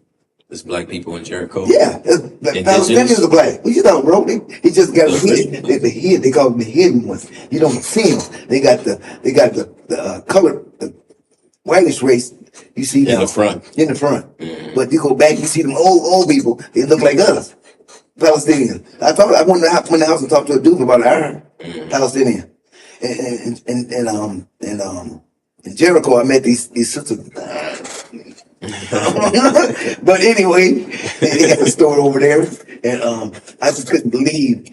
There's black people in Jericho. Yeah, Palestinians are black. What you know, bro? He just got hidden. They call them the hidden ones. You don't see them. They got the color, the whitish race. You see them in the front. Mm-hmm. But you go back, you see them old people. They look like us. Palestinians. I went in the house and talked to a dude for about an hour. Mm-hmm. Palestinian. In Jericho, I met these sisters. But anyway, they got the store over there, and I just couldn't believe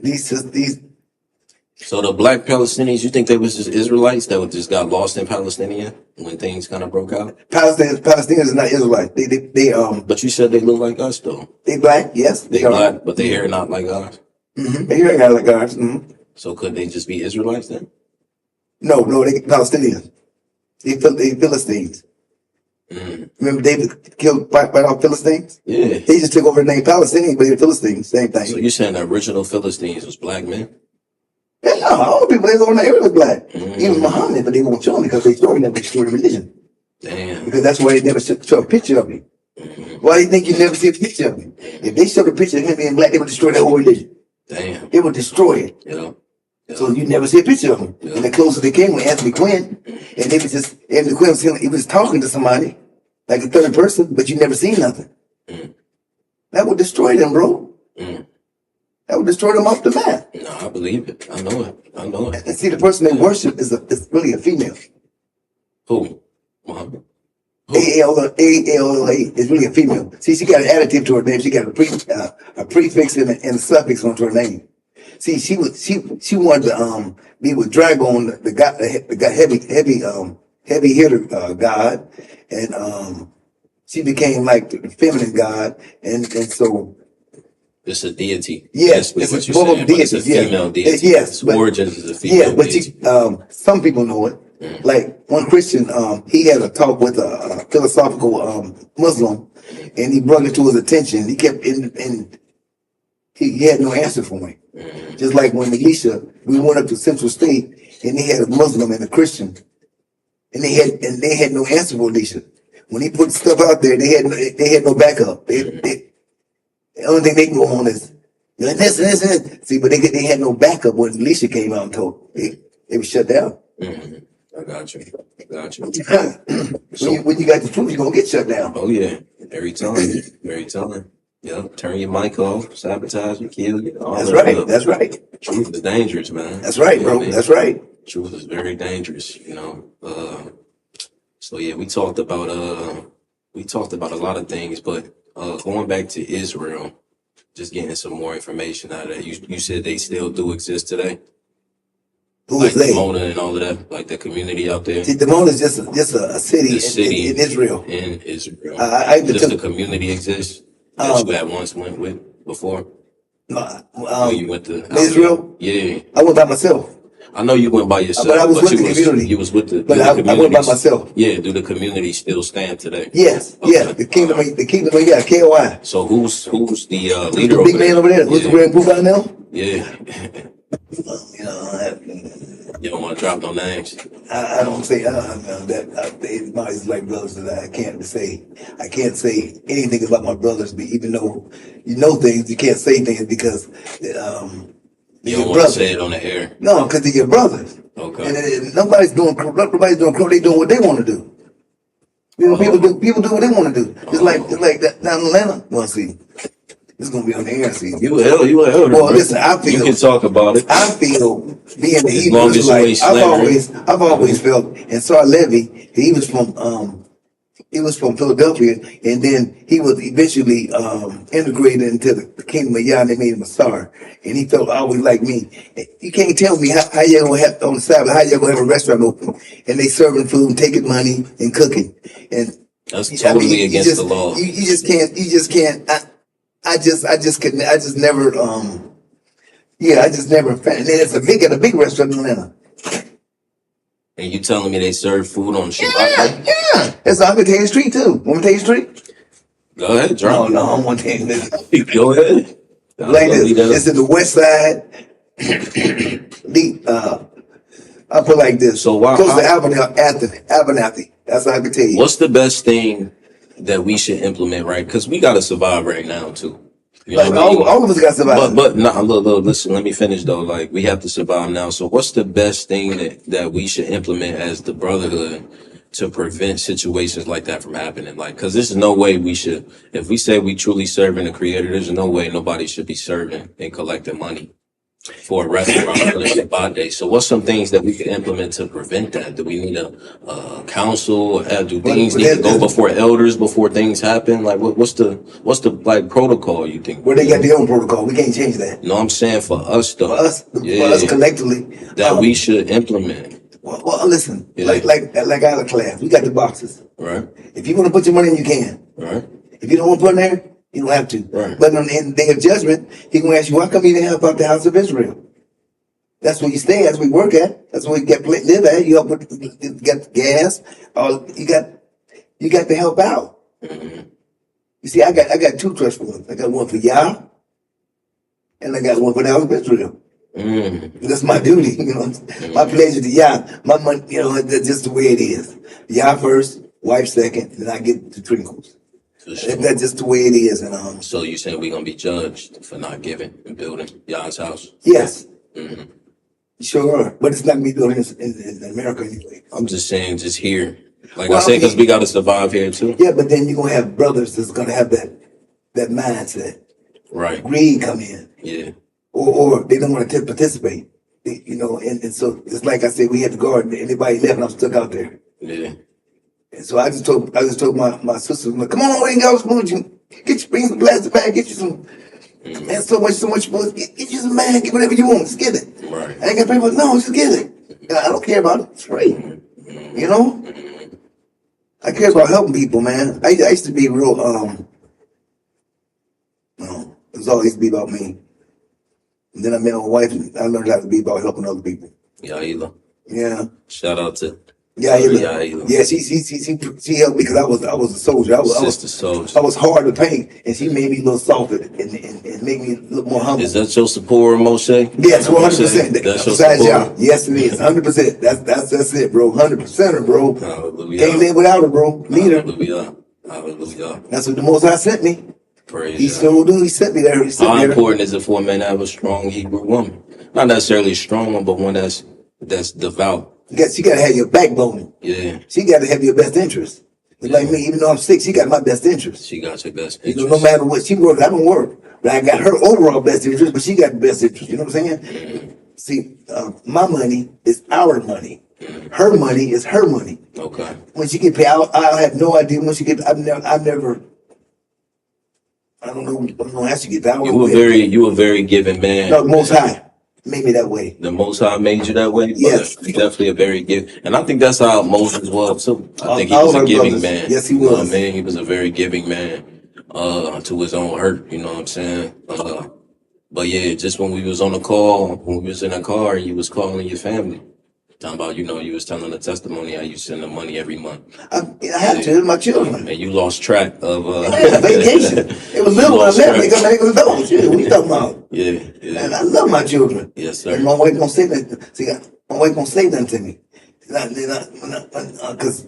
these. So the black Palestinians, you think they was just Israelites that just got lost in Palestinian when things kind of broke out? Palestinians are not Israelites. They But you said they look like us though. They black, yes. They black, but their hair not like ours. Mm-hmm. Their hair not like ours. Mm-hmm. So could they just be Israelites then? No, they Palestinians. They Philistines. Mm. Remember David killed right off Philistines? Yeah. He just took over the name Palestinians, but they were Philistines. Same thing. So you're saying the original Philistines was black men? Yeah, no, all the people they over there was black. Even Muhammad, but they won't show him because they never destroyed the religion. Damn. Because that's why they never show a picture of him. Mm-hmm. Why do you think you never see a picture of him? If they showed a picture of him being black, they would destroy that whole religion. Damn. They would destroy it. Yeah. So you never see a picture of him. Yeah. And the closer they came with Anthony Quinn, and they was just Anthony Quinn he was talking to somebody, like a third person, but you never seen nothing. Mm. That would destroy them, bro. Mm. That would destroy them off the map. No, I believe it. I know it. I know it. And see, the person they worship is really a female. Who? Muhammad? Who? ALA is really a female. See, she got an adjective to her name. She got a prefix and a suffix onto her name. See, she wanted to be with Dragon, the guy heavy hitter god, and she became like the feminine god, and so it's a deity. yes, Basically, it's both of them deities. deities. It's a female deity. Yes, Its but origins is a female yeah, but deity. some people know it. Like one Christian, he had a talk with a philosophical Muslim, and he brought it to his attention. He kept and he had no answer for me. Just like when Alicia, we went up to Central State, and they had a Muslim and a Christian, and they had no answer for Alicia. When he put stuff out there, they had no backup. The only thing they can go on is this and this and this. See, but they had no backup when Alicia came out and told. They were shut down. Mm-hmm. I got you. When you got the truth, you're gonna get shut down. Oh yeah, every time, every time. Yep. Turn your mic off, sabotage you, kill you. All That's that right. stuff. That's right. Truth is dangerous, man. That's right, You know bro. what I mean? That's right. Truth is very dangerous. So yeah, we talked about a lot of things, but going back to Israel, just getting some more information out of that. You said they still do exist today, Who like is they? Mona and all of that, like the community out there. See, Dimona is just a city, The city in Israel. In Israel. I even Does the took community exist that you had once went with before? When you went to Israel. Yeah, I went by myself, I know you went by yourself, but I was with the community. You was with the, But do the I went by communities- myself. Yeah, do the community still stand today? Yes, Okay. yeah. The kingdom, yeah, KOI. So who's the Who's leader the big man over there? Who's Yeah. wearing boot right now? Yeah, You know, you don't want to drop no names. I don't say that. Everybody's like brothers that I can't say. I can't say anything about my brothers, but even though you know things, you can't say things because You they're don't your want to brothers. say it on the air. No, because they're your brothers. Okay. And nobody's doing crook. Nobody's doing crook. They doing what they want to do. You know, people do what they want to do. It's like that down in Atlanta. Well, see, it's gonna be on the air. See, You a elder. well, bro. listen, I feel You can talk about it. I feel being the As Hebrew long as you Israelite, ain't slavery. I've always felt, and Sar Levy, he was from Philadelphia, and then he was eventually integrated into the kingdom of Yah, and they made him a Sar, and he felt always like me. You can't tell me how you gonna have on the Sabbath, how you gonna have a restaurant open, and they serving food, and taking money, and cooking, and That's totally against the law. You just can't. I just couldn't. I just never. Yeah, I just never. And then it's a big restaurant in Atlanta. And you telling me they serve food on Shabbat? Yeah. It's on Octave Street too. Want me to tell you street? Go ahead, drop. No, I don't want to tell you this. Go ahead. Like this, it's in the west side. I put like this. So why- Close to Abernathy. That's all I can tell you. What's the best thing that we should implement, right? Because we gotta survive right now too. You know Like what I mean? all of us got survived. But nah, look, listen, let me finish though. Like we have to survive now. So what's the best thing that we should implement as the brotherhood to prevent situations like that from happening? Like, cause there's no way we should, if we say we truly serving the creator, there's no way nobody should be serving and collecting money for a restaurant on a Shabbat day. So what's some things that we can implement to prevent that? Do we need a council? Do things need to go before elders before things happen? Like what's the like protocol you think? Where they got their own protocol. We can't change that. No, I'm saying for us though. For us collectively. That we should implement. Well, listen. Yeah. Like out of class, we got the boxes. Right. If you want to put your money in, you can. Right. If you don't want to put it in there, you don't have to. Right. But on the day of judgment, he gonna ask you, why come you didn't help out the house of Israel? That's where you stay. That's where we work at. That's where you live at. You help with, you got gas. You got to help out. Mm-hmm. You see, I got two trust funds. I got one for Yah, and I got one for the house of Israel. Mm-hmm. That's my duty. You know, my pleasure to Yah. My money. You know, that's just the way it is. Yah first, wife second, and I get the trinkles. For sure. That's just the way it is. And So you saying we gonna be judged for not giving and building Yah's house? yes. Mm-hmm. Sure, but it's not gonna be doing this in America anyway. I'm just saying, just here Like I Well, said, because we got to survive here too. yeah, but then you're gonna have brothers that's gonna have that mindset. Right. Greed come in, Yeah. or they don't want to participate. And so it's like I said, we had to guard. Anybody left, and I'm stuck out there. Yeah. And so I just told my sister, like, come on, ain't got spoon. Bring some plastic bag, get you some. Man, so much food. Get you some man, get whatever you want, just get it. Right. I ain't got to pay for it. No, just get it. I don't care about it. It's free. You know? I care about helping people, man. I used to be real, no, it was always be about me. And then I met my wife and I learned how to be about helping other people. Yaila. Yeah. Shout out to Yaila. Yeah, she helped me because I was a soldier. I was hard to paint, and she made me a little softer and made me look more humble. Is that your support, Moseh? Yes, 100%. That's your Besides support? y'all, yes it is, 100%. That's it, bro. 100%, bro. Hallelujah. Can't live without her, bro. Need her. Hallelujah. That's what the Most High sent me. Praise He sure do. He sent me there. How important is it for a man to have a strong Hebrew woman? Not necessarily a strong one, but one that's devout. She got to have your backbone. Yeah. She got to have your best interest. Like me, even though I'm sick, she got my best interest. She got your best interest. No matter what she works, I don't work. But I got her overall best interest, but she got the best interest. You know what I'm saying? Mm-hmm. See, my money is our money. Her money is her money. Okay. When she get paid, I have no idea when she get. I don't know how she get paid. You a very giving man. No, the Most High made me that way. The Most High made you that way? Yes. Definitely a very giving. And I think that's how Moses was too. I think he was a giving man. Yes, he was. You know what I mean? He was a very giving man, to his own hurt, you know what I'm saying? But yeah, just when we was on the call, when we was in a car and you was calling your family, talking about, you was telling the testimony how you send the money every month. I had to, my children. And you lost track of vacation. It was little when I left. They got back with those. Shit, what you talking about? Yeah. And I love my children. Yes, sir. And my wife don't say that. See, my wife don't say nothing to me. Because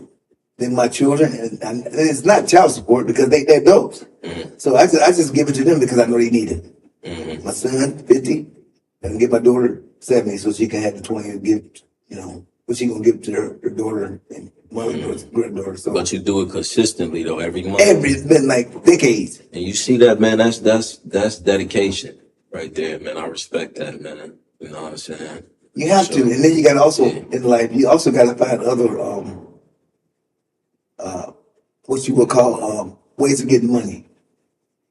they're my children, and it's not child support because they're adults. Mm-hmm. So I just give it to them because I know they need it. Mm-hmm. My son, 50, and get my daughter 70 so she can have the 20 and give, what she gonna give to her daughter and granddaughter. So. But you do it consistently though, every month. It's been like decades. And you see that, man, that's dedication right there, man. I respect that, man. You know what I'm saying? You have to, and then you got to also in life. You also got to find other, what you would call ways of getting money.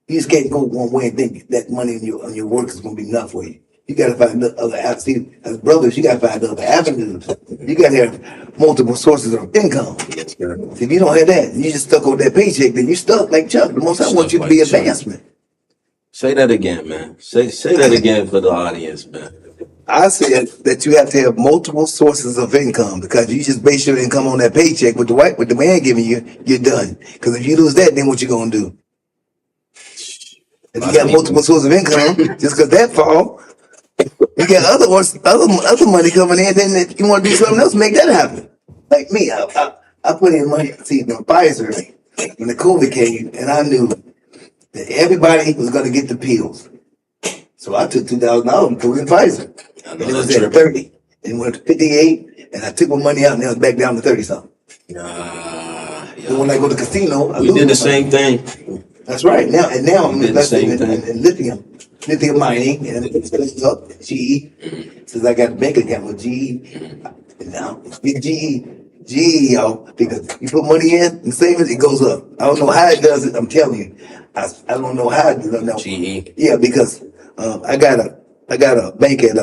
You just can't go one way and think that money on your work is going to be enough for you. You got to find other avenues. See, as brothers, you got to find other avenues. You got to have multiple sources of income. Yes, sir. If you don't have that, you just stuck on that paycheck. Then you stuck like Chuck. The most I want you to be advancement. Say that again, man. Say that again for the audience, man. I said that you have to have multiple sources of income because you just base your income on that paycheck with the man giving you, you're done. Because if you lose that, then what you gonna do? If you got multiple sources of income, just because that fall, you got other money coming in, then if you want to do something else, make that happen. Like me, I put in money. See, the Pfizer, when the COVID came, and I knew that everybody was gonna get the pills. So I took $2,000 and put in Pfizer. And it was at 30. And went to 58. And I took my money out and it was back down to 30 something. So when I go to the casino, we did the same thing. That's right. Now I'm investing in lithium mining, and it's up GE. Since I got a bank account with GE. And now it's big GE, y'all, because you put money in and savings, it goes up. I don't know how it does it. I'm telling you, I don't know how it does it. GE. Yeah, because I got a bank at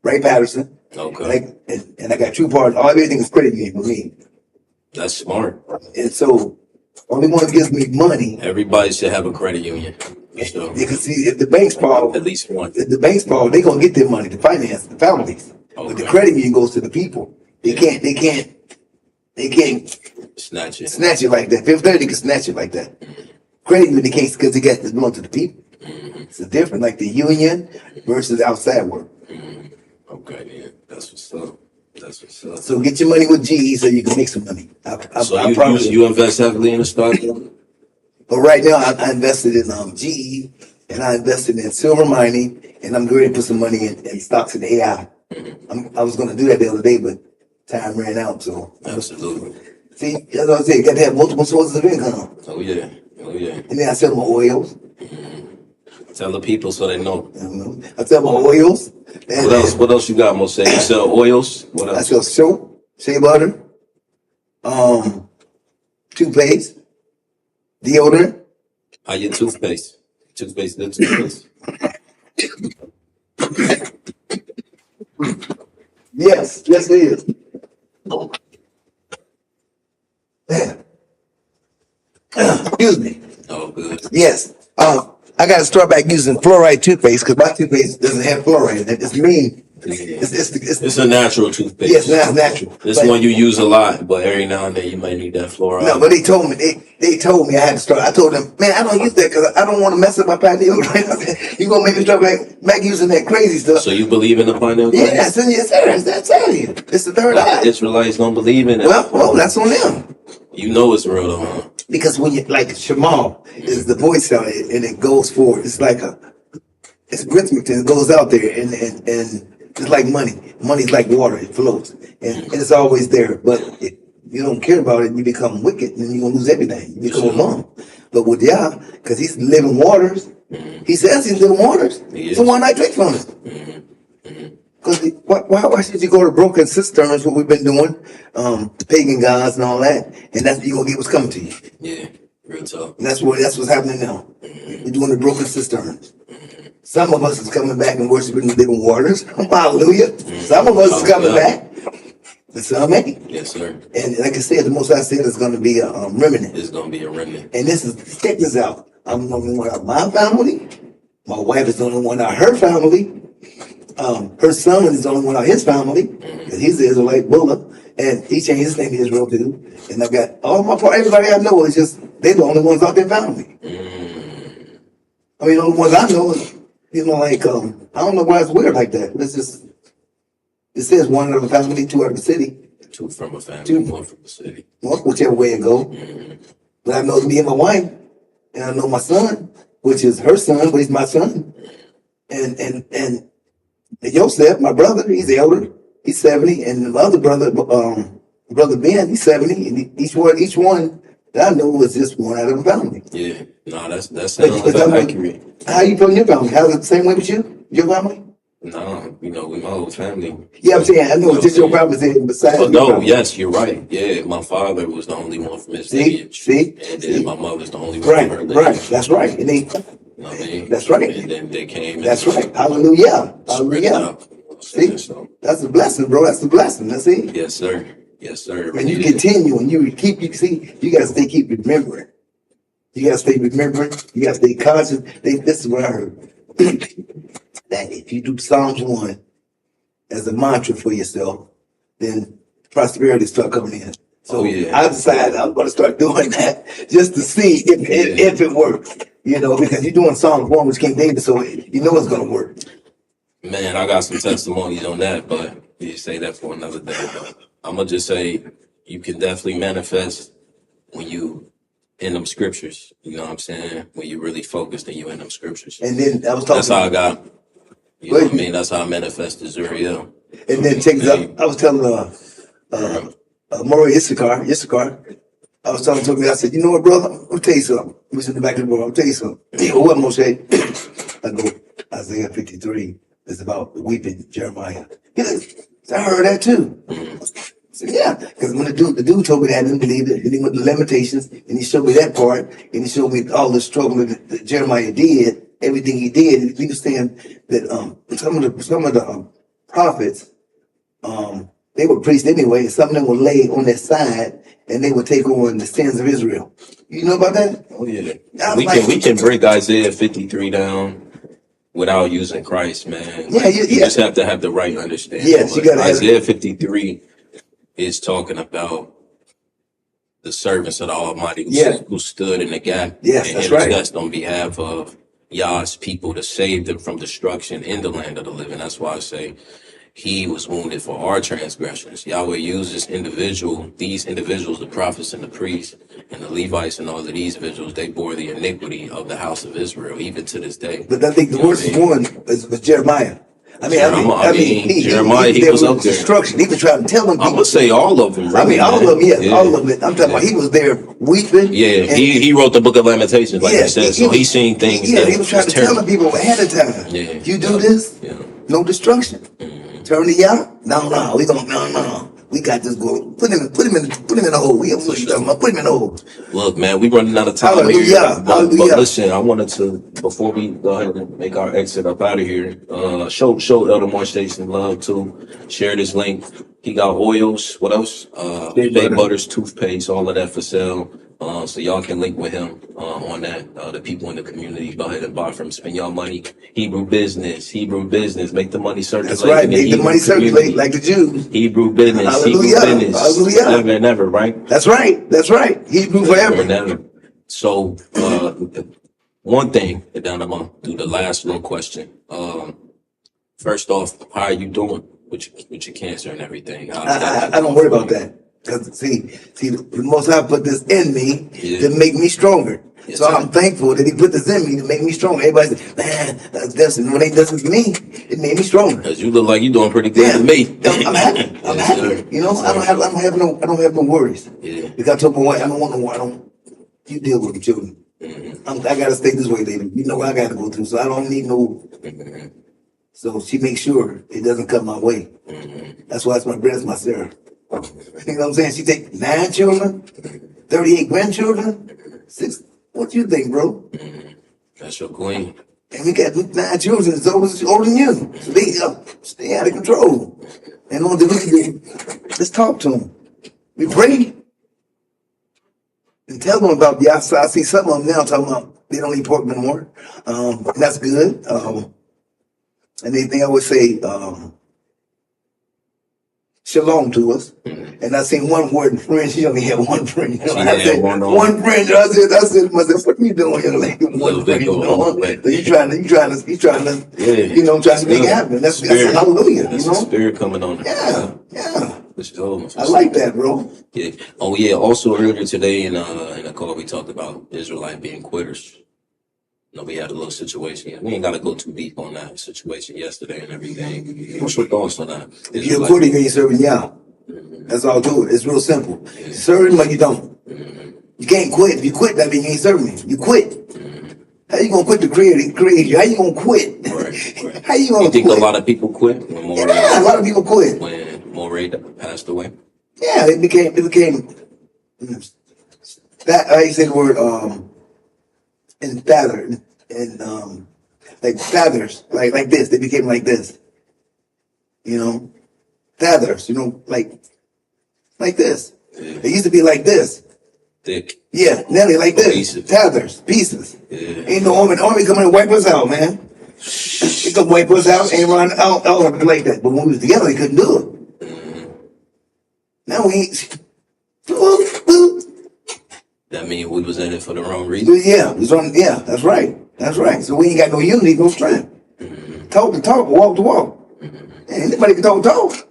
Ray Patterson. Okay. And I got True Part. Everything is credit union for me. That's smart. And so only one that gives me money. Everybody should have a credit union. So, you can see if the banks fall, at least one. If the banks fall, they're gonna get their money to finance the families. Okay. But the credit union goes to the people. They can't snatch it like that. Fifth Third, they can snatch it like that. Credit union, they can't because it belongs to the people. It's different, like the union versus outside work. Okay, man. That's what's up. So get your money with GE so you can make some money. I promise you invest heavily in the stock market? But right now, I invested in GE, and I invested in silver mining, and I'm going to put some money in stocks in AI. I was going to do that the other day, but time ran out. So absolutely. See, that's what I say. You got to have multiple sources of income. Oh yeah. Oh yeah. And then I sell my oils. Tell the people so they know. I sell my oils. And What else? What else you got, Moseh? You sell oils? What I else? sell soap, shea butter, toothpaste, deodorant. How your toothpaste? Toothpaste, good toothpaste. Yes, it is. Excuse me. Oh, good. Yes. I got to start back using fluoride toothpaste because my toothpaste doesn't have fluoride in it. It's mean. Yeah. It's It's a natural toothpaste. yes, now it's natural. This But- one you use a lot, but every now and then you might need that fluoride. No, but they told me they told me I had to start. I told them, man, I don't use that because I don't want to mess up my pineal. You gonna make me start back using that crazy stuff? So you believe in the pineal? Yeah, yes, sir. That's you. It's the third eye. Israelites don't believe in it. Well, that's on them. You know it's real though, huh? Because when you like Shamal is the voice sound and it goes forward. It's like it's rhythmic and it goes out there and it's like money. Money's like water; it flows and it's always there. But if you don't care about it, you become wicked and you're gonna lose everything. You become a mom. But with Yah, because he's living waters, he says he's living waters. So why not drink from it? Because why should you go to broken cisterns? What we've been doing, the pagan gods and all that, and that's you gonna get what's coming to you. Yeah, real talk. And that's what's happening now. We're doing the broken cisterns. Some of us is coming back and worshiping the living waters. Hallelujah. Some of us is coming back. But some ain't. Yes, sir. And like I said, the Most I said is going to be a remnant. It's gonna be a remnant. And check this out. I'm the only one out of my family. My wife is the only one out of her family. Her son is the only one out of his family. And he's the Israelite Bullock. And he changed his name to Israel too. And I've got everybody I know is just, they're the only ones out their family. I mean, the only ones I know is, like, I don't know why it's weird like that. It's just, it says one out of a family, two out of the city. Two from a family, one from the city. Well, whichever way it go. But I know me and my wife, and I know my son, which is her son, but he's my son. And Yosef, my brother, he's the elder. He's 70, and my other brother, brother Ben, he's 70. And each one that I know is just one out of the family. Yeah, no, that's accurate. How you from your family? How's it the same way with you? Your family? No, we my whole family. Yeah, I'm saying I know it's just your family saying besides. But no, yes, you're right. Yeah, my father was the only one from his lineage. See, and my mother's the only one from her lineage. Right. That's right. And they, You know what I mean? That's right. And then they came. That's right. Hallelujah. Hallelujah. See, So, that's a blessing, bro. That's a blessing. That's it. yes, sir. Yes, sir. And you continue and you gotta keep remembering. You gotta stay remembering. You gotta stay conscious. This is what I heard. That if you do Psalms 1 as a mantra for yourself, then prosperity start coming in. So I decided I'm gonna start doing that just to see if it works. Because you're doing Psalms 1, which King David, so you know it's gonna work. Man, I got some testimonies on that, but you say that for another day. But I'm gonna just say you can definitely manifest when you in them scriptures. You know what I'm saying? When you really focused and you in them scriptures. And then I was talking. That's how I got. You know what I mean? That's how I manifested Zuriel. And then check this out. I was telling Maury Issachar, I was talking to him. I said, you know what, brother? I'll tell you something. We was in the back of the room. I'll tell you something. He go, what, Moshe? I go, Isaiah 53 is about weeping Jeremiah. He like, I heard that too. I said, yeah, because when the dude told me that I didn't believe it, and he went to Lamentations, and he showed me that part, and he showed me all the struggle that Jeremiah did, everything he did. And he was saying that some of the prophets, they were priests anyway, and some of them would lay on their side, and they would take on the sins of Israel. You know about that? Oh yeah, we can break Isaiah 53 down without using Christ, man. Yeah, you just have to have the right understanding. Yes, you got to. Isaiah 53 is talking about the servants of the Almighty who stood in the gap and intercessed on behalf of Yah's people to save them from destruction in the land of the living. That's why I say he was wounded for our transgressions. Yahweh uses these individuals, the prophets and the priests and the Levites and all of these individuals, they bore the iniquity of the house of Israel, even to this day. But I think the worst one was Jeremiah. Jeremiah, he was up there. Destruction. He was trying to tell them. I'm gonna say all of them. Really, all of them. Yeah, all of it. I'm talking about. He was there weeping. Yeah, he wrote the Book of Lamentations, like you said. So he's seen things. Yeah, he was trying to tell the people ahead of time. Yeah, you do this, no destruction. Turn the out. No, we gonna no. We got this going. Put him in the hole. Put him in the hole. Look, man, we running out of time. Hallelujah. But listen, I wanted to, before we go ahead and make our exit up out of here, show Elder Moshe some love too. Share this link. He got oils. What else? Shea butters, toothpaste, all of that for sale. So y'all can link with him on that. The people in the community, go ahead and buy from him. Spend y'all money. Hebrew business. Make the money circulate. That's right. Make the money circulate like the Jews. Hebrew business. Hallelujah. Hebrew business. Hallelujah. Never and never, right? That's right. Hebrew forever. Never. So one thing, and then I'm gonna do the last little question. First off, how are you doing with your cancer and everything? I don't worry about that. Because see, the Most High put this in me to make me stronger. Yes, so I'm thankful that He put this in me to make me stronger. Everybody says, "Man, that's this," and when they does it to me, it made me stronger. Because you look like you're doing pretty good to me. I'm happy. I'm happy. You know, I don't have no worries. Yeah. Because I told my wife, I don't want no worries. You deal with the children. Mm-hmm. I gotta stay this way, David. You know what I gotta go through, so I don't need no. Mm-hmm. So she makes sure it doesn't come my way. Mm-hmm. That's why it's my bread, it's my Sarah. You know what I'm saying? She take 9 children, 38 grandchildren, 6. What you think, bro? That's your queen. And we got 9 children that's older than you. So they stay out of control. And on the let's talk to them. We pray. And tell them about I see some of them now talking about they don't eat pork no more. And that's good. And they always say, shalom to us. And I seen one word in French. She only had one friend. You know, I said, one friend. I said, what are you doing here? Like, one friend. You trying to trying to make it happen. That's hallelujah. That's the spirit coming on. Yeah. I like that, bro. Yeah. Oh yeah. Also earlier today in a call we talked about Israelite being quitters. We had a little situation. We ain't got to go too deep on that situation yesterday and everything. What's your thoughts on that? If you're quitting, you're serving Yah. That's all to it. It's real simple. You serve Him or you don't. You can't quit. If you quit, that means you ain't serving Him. You quit. How you gonna quit the creator? How you gonna quit? Right. How you gonna quit? You think a lot of people quit? A lot of people quit. When Moseh passed away? Yeah, it became that, how you say the word, and feather, and like feathers, like this. They became like this. You know, feathers. You know, like this. Yeah. They used to be like this. Thick. Yeah, nearly like this. Feathers, pieces. Yeah. Ain't no army coming to wipe us out, man. They could wipe us out and run out like that. But when we was together, they couldn't do it. Now we ain't. That mean we was in it for the wrong reason? Yeah, that's right. So we ain't got no unity, no strength. Talk the talk, walk the walk. Anybody can talk the talk.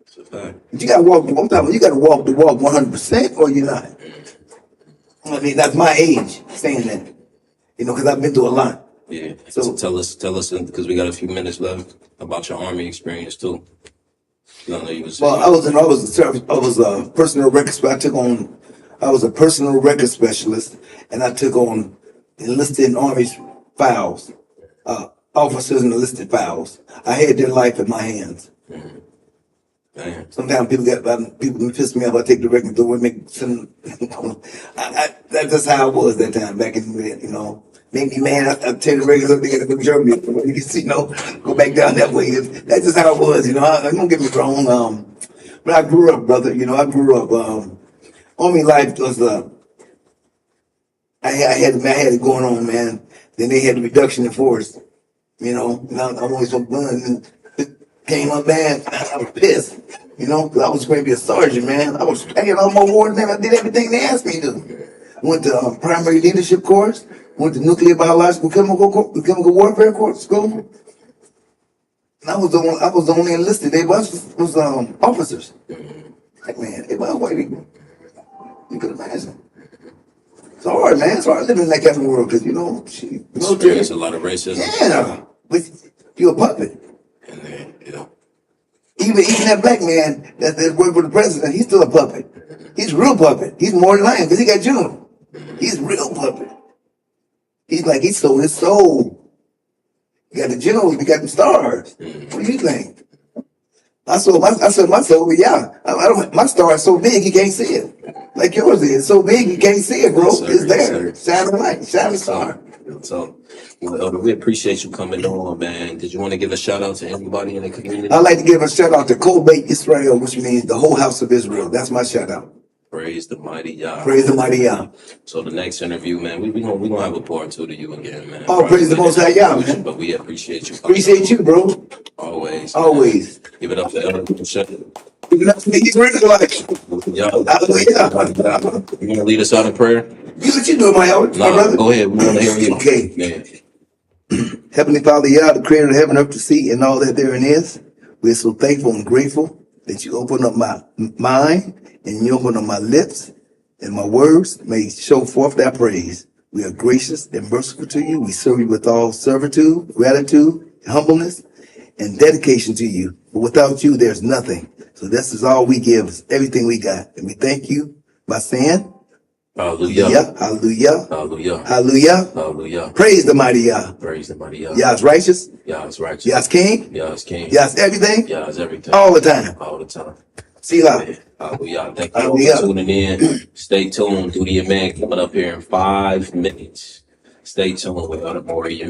That's a fact. But you gotta walk the walk. You gotta walk the walk 100%, or you're not. I mean, that's my age saying that. You know, because I've been through a lot. Yeah. So tell us, because we got a few minutes left, about your army experience too. Well, I was a personal record specialist. I was a personal record specialist, and I took on enlisted Army files, officers and enlisted files. I had their life in my hands. Damn. Sometimes people piss me off. I take the record through and make some. That's just how I was that time back in the Make me mad. I take the record up. They got to go to Germany. Go back down that way. That's just how it was. Don't get me wrong. But I grew up, brother. I grew up. Army life was I had it going on, man. Then they had the reduction in force. And I'm always so blunt and it came up, man. I was pissed. Because I was going to be a sergeant, man. I had all my awards, man. I did everything they asked me to do. I went to primary leadership course. Went to nuclear biological chemical warfare course school. And I was the only enlisted. They was officers. Like, man, it was white people. You could imagine. It's hard, man. It's hard living in that kind of world because, Experience a lot of racism. Yeah. But you're a puppet. And then, Even that black man that worked for the president, he's still a puppet. He's a real puppet. He's more than lion because he got June. He's a real puppet. He's like, he sold his soul. You got the generals, we got the stars. What do you think? I sold my soul, but yeah, I don't. My star is so big you can't see it. Like yours is so big you can't see it, bro. Yes, sir. It's Yes, there, sir. shining light, shining star. So, well, Elder, we appreciate you coming on, man. Did you want to give a shout out to everybody in the community? I'd like to give a shout out to Kol Beit Israel, which means the whole house of Israel. That's my shout out. Praise the mighty Yah. Praise the mighty Yah. So the next interview, man, we gonna have a part 2 to you again, man. Oh, praise the Most High Yah, man. But we appreciate you. Appreciate you, bro. Always. Always. Give it up to Elder. Shut it. Give it up to the Israelites. Hallelujah. You want to lead us out in prayer? You what you doing, my brother? Go ahead. We want to hear you. Okay. Yeah. Heavenly Father, Yah, the creator of heaven, earth, the sea, and all that therein is, we're so thankful and grateful that you open up my mind and you open up my lips, and my words may show forth that praise. We are gracious and merciful to you. We serve you with all servitude, gratitude, humbleness, and dedication to you. But without you, there's nothing. So this is all we give, is everything we got. And we thank you by saying, Hallelujah. Hallelujah. Hallelujah. Hallelujah. Hallelujah. Praise the mighty Yah. Praise the mighty Yah. Yah's righteous. Yah's righteous. Yah's king. Yah's king. Yah's everything. Yah's everything. All the time. All the time. Selah. Hallelujah. Thank you for tuning in. Stay tuned. Duty of Man coming up here in 5 minutes. Stay tuned with Elder Maury.